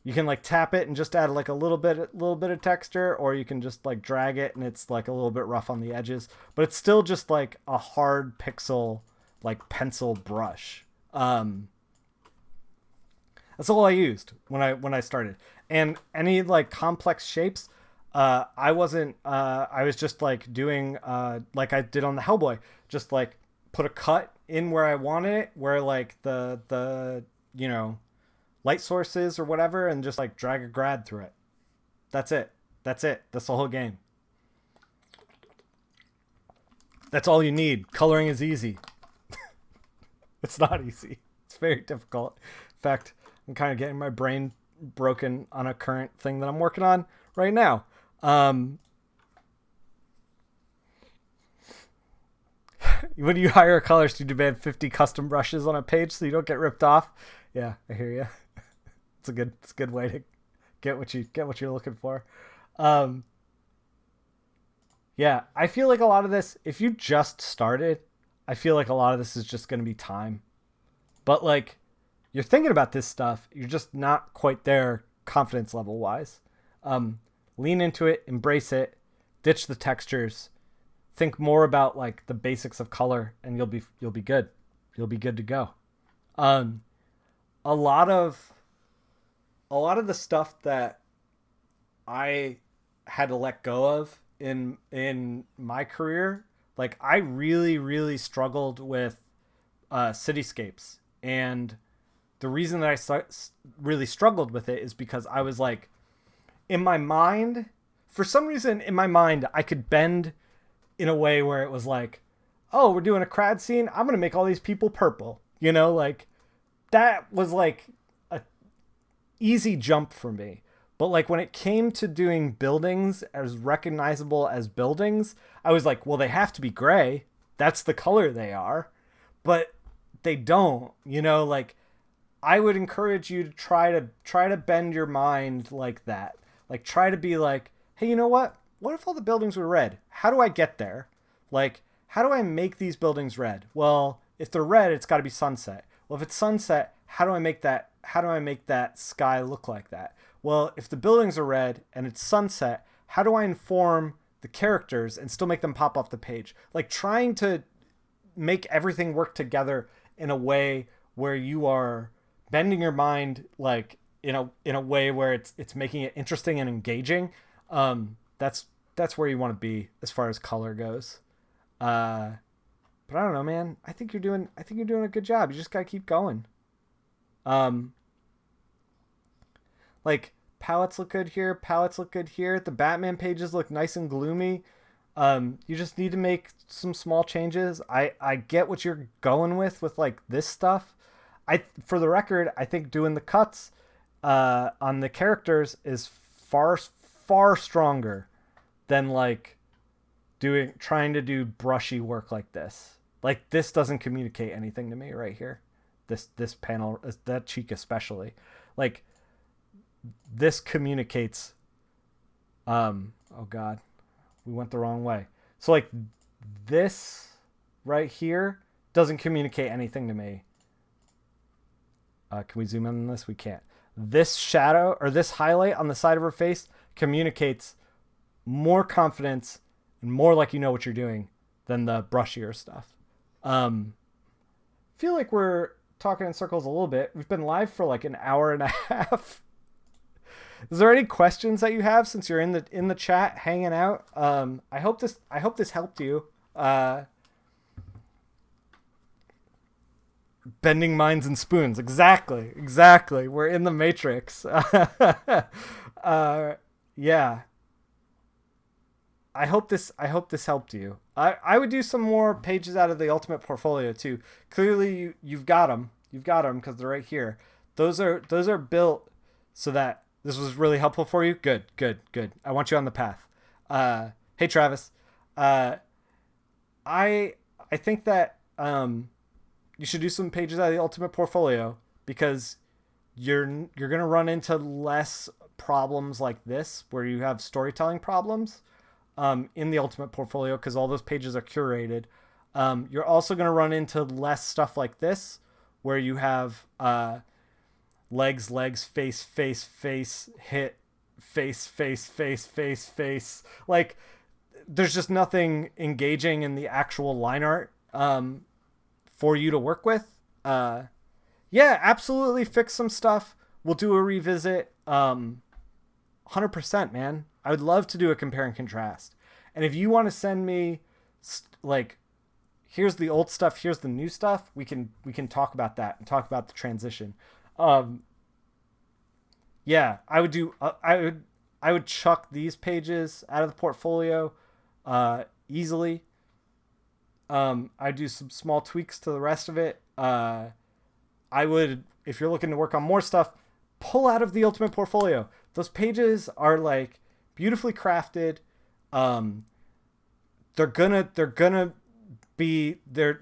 you can like tap it and just add like a little bit of texture, or you can just like drag it and it's like a little bit rough on the edges, but it's still just like a hard pixel like pencil brush. That's all I used when I started. And any like complex shapes, I was just like doing like I did on the Hellboy, just like put a cut in where I wanted it, where like the you know, light sources or whatever, and just like drag a grad through it. That's it. That's the whole game. That's all you need. Coloring is easy. It's not easy. It's very difficult. In fact, I'm kind of getting my brain broken on a current thing that I'm working on right now. When you hire a colorist, you demand 50 custom brushes on a page so you don't get ripped off. Yeah, I hear you. It's a good way to get what you're looking for. Yeah, I feel like a lot of this, if you just started, I feel like a lot of this is just going to be time. But like, you're thinking about this stuff, you're just not quite there confidence level wise. Lean into it, embrace it, ditch the textures, think more about like the basics of color, and you'll be good. You'll be good to go. A lot of the stuff that I had to let go of in my career, like I really struggled with Cityscapes, and the reason that I really struggled with it is because I was like, in my mind, for some reason in my mind, I could bend in a way where it was like, oh, we're doing a crowd scene, I'm gonna make all these people purple, you know, like that was like a easy jump for me. But like when it came to doing buildings as recognizable as buildings, I was like, well, they have to be gray. That's the color they are. But they don't, you know, like I would encourage you to try to bend your mind like that. Like try to be like, hey, you know what? What if all the buildings were red? How do I get there? Like, how do I make these buildings red? Well, if they're red, it's got to be sunset. Well, if it's sunset, how do I make that sky look like that? Well, if the buildings are red and it's sunset, how do I inform the characters and still make them pop off the page? Like trying to make everything work together in a way where you are bending your mind, like in a way where it's making it interesting and engaging. That's where you want to be as far as color goes. But I don't know, man. I think you're doing a good job. You just gotta keep going. Like palettes look good here. Palettes look good here. The Batman pages look nice and gloomy. You just need to make some small changes. I get what you're going with like this stuff. For the record, I think doing the cuts on the characters is far stronger than like trying to do brushy work like this. Like this doesn't communicate anything to me right here. This panel, that cheek especially, like this communicates. Oh God, we went the wrong way. So like this right here doesn't communicate anything to me. Can we zoom in on this? We can't. This shadow or this highlight on the side of her face communicates more confidence and more like you know what you're doing than the brushier stuff. Feel like we're talking in circles a little bit. We've been live for like an hour and a half. Is there any questions that you have since you're in the chat hanging out? I hope this helped you. Bending minds and spoons. Exactly. We're in the Matrix. Yeah. I hope this helped you. I would do some more pages out of the Ultimate Portfolio too. Clearly you've got them. You've got them because they're right here. Those are built so that this was really helpful for you. Good. I want you on the path. Hey Travis. I think that you should do some pages out of the Ultimate Portfolio because you're gonna run into less problems like this where you have storytelling problems in the Ultimate Portfolio because all those pages are curated. You're also gonna run into less stuff like this where you have legs, face, hit, face. Like there's just nothing engaging in the actual line art for you to work with. Yeah, absolutely fix some stuff. We'll do a revisit. 100%, man. I would love to do a compare and contrast. And if you want to send me like, here's the old stuff, here's the new stuff, we can talk about that and talk about the transition. Yeah, I would do. I would chuck these pages out of the portfolio easily. I'd do some small tweaks to the rest of it. I would, if you're looking to work on more stuff, pull out of the Ultimate Portfolio. Those pages are like beautifully crafted. They're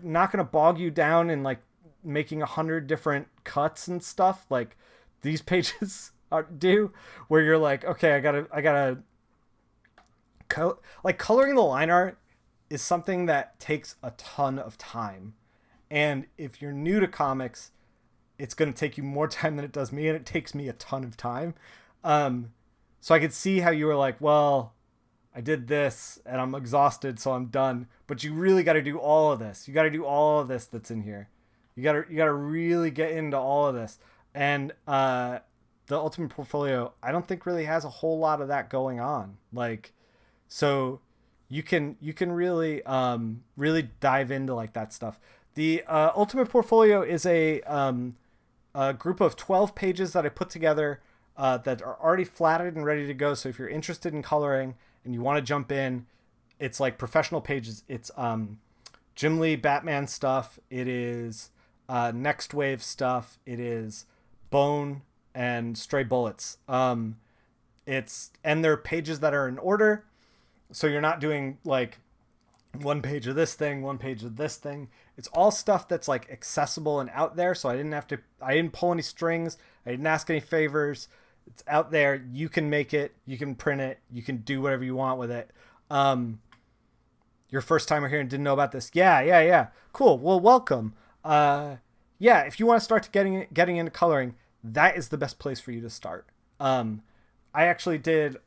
not gonna bog you down in like making 100 different cuts and stuff like these pages do, where you're like, okay, I gotta like coloring the line art is something that takes a ton of time. And if you're new to comics, it's going to take you more time than it does me, and it takes me a ton of time. So I could see how you were like, well, I did this and I'm exhausted, so I'm done. But you really got to do all of this. You got to do all of this that's in here. You got to really get into all of this. And the Ultimate Portfolio, I don't think really has a whole lot of that going on. Like, so you can really dive into like that stuff. The Ultimate Portfolio is a group of 12 pages that I put together that are already flatted and ready to go. So if you're interested in coloring and you want to jump in, it's like professional pages. It's Jim Lee Batman stuff. It is Next Wave stuff. It is Bone and Stray Bullets. And they're pages that are in order. So you're not doing like one page of this thing, one page of this thing. It's all stuff that's like accessible and out there. So I didn't pull any strings. I didn't ask any favors. It's out there. You can make it, you can print it, you can do whatever you want with it. Your first timer here and didn't know about this. Yeah. Cool. Well, welcome. Yeah. If you want to start getting into coloring, that is the best place for you to start. I actually did,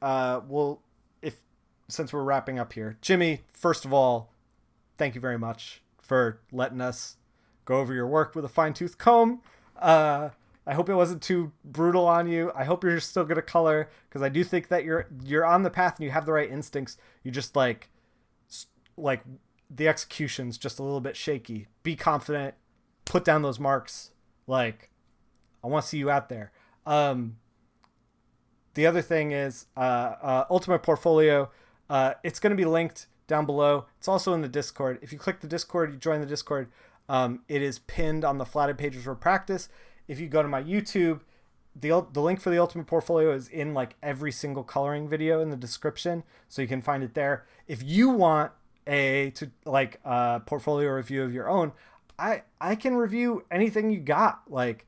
since we're wrapping up here, Jimmy, first of all, thank you very much for letting us go over your work with a fine-tooth comb. I hope it wasn't too brutal on you. I hope you're still going to color, because I do think that you're on the path and you have the right instincts. You just like the execution's just a little bit shaky. Be confident. Put down those marks. Like, I want to see you out there. The other thing is Ultimate Portfolio. It's going to be linked down below. It's also in the Discord. If you click the Discord, you join the Discord. It is pinned on the flatted pages for practice. If you go to my YouTube, the link for the Ultimate Portfolio is in like every single coloring video in the description, so you can find it there. If you want a portfolio review of your own, I can review anything you got. Like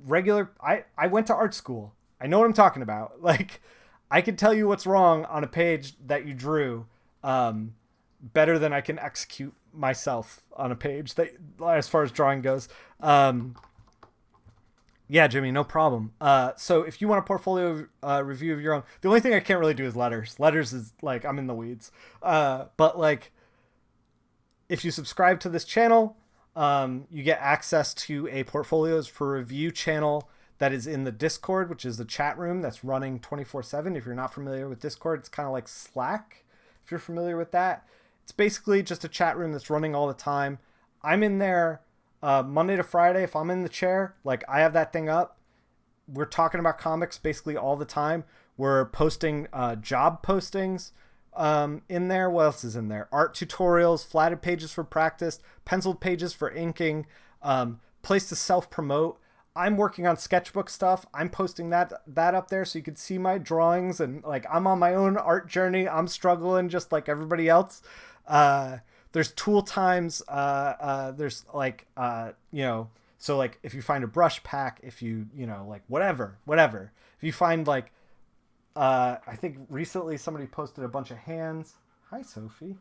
regular, I went to art school. I know what I'm talking about. Like, I can tell you what's wrong on a page that you drew, better than I can execute myself on a page, that as far as drawing goes. Yeah, Jimmy, no problem. So if you want a portfolio review of your own, the only thing I can't really do is letters. Letters is like, I'm in the weeds. But like, if you subscribe to this channel, you get access to a portfolios for review channel that is in the Discord, which is the chat room that's running 24/7. If you're not familiar with Discord, it's kind of like Slack. If you're familiar with that, it's basically just a chat room that's running all the time. I'm in there Monday to Friday. If I'm in the chair, like I have that thing up. We're talking about comics basically all the time. We're posting job postings in there. What else is in there? Art tutorials, flatted pages for practice, penciled pages for inking, place to self-promote. I'm working on sketchbook stuff. I'm posting that up there so you can see my drawings, and like I'm on my own art journey. I'm struggling just like everybody else. There's tool times. There's like so like if you find a brush pack, if you like whatever. If you find like I think recently somebody posted a bunch of hands. Hi, Sophie.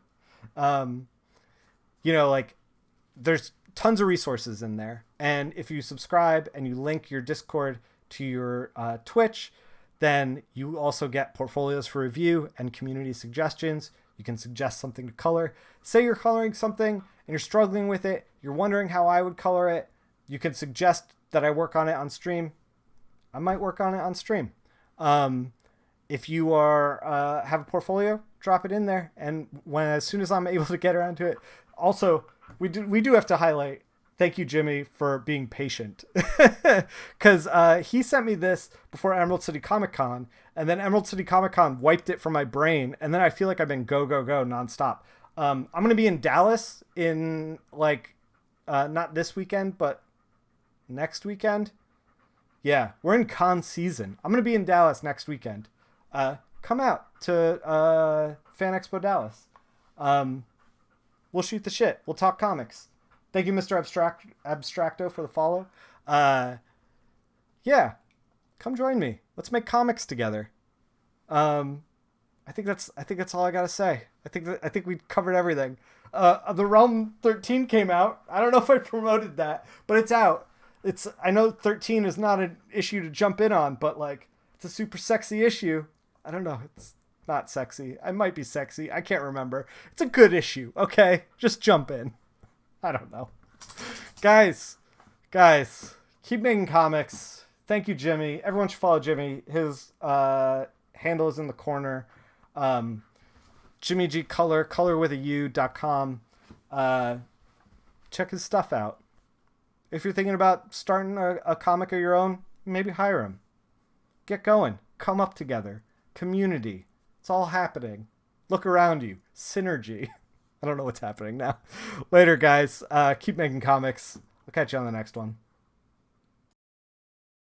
Like there's tons of resources in there. And if you subscribe and you link your Discord to your Twitch, then you also get portfolios for review and community suggestions. You can suggest something to color. Say you're coloring something and you're struggling with it. You're wondering how I would color it. You can suggest that I work on it on stream. I might work on it on stream. If you are have a portfolio, drop it in there. And as soon as I'm able to get around to it, also, we do have to highlight, thank you, Jimmy, for being patient. Because he sent me this before Emerald City Comic Con, and then Emerald City Comic Con wiped it from my brain, and then I feel like I've been go nonstop. I'm going to be in Dallas in, like, not this weekend, but next weekend. Yeah, we're in con season. I'm going to be in Dallas next weekend. Come out to Fan Expo Dallas. We'll shoot the shit. We'll talk comics. Thank you, Mr. Abstracto, for the follow. Yeah, come join me. Let's make comics together. I think that's all I gotta say. I think we covered everything. The Realm 13 came out. I don't know if I promoted that, but it's out. I know 13 is not an issue to jump in on, but like it's a super sexy issue. I don't know. It's not sexy. I might be sexy. I can't remember. It's a good issue. Okay, just jump in. I don't know. Guys, keep making comics. Thank you, Jimmy. Everyone should follow Jimmy. His handle is in the corner. Jimmy G Color, colorwithau.com. Check his stuff out. If you're thinking about starting a comic of your own, maybe hire him. Get going. Come up together. Community. It's all happening. Look around you. Synergy. I don't know what's happening now. Later, guys. Keep making comics. I'll catch you on the next one.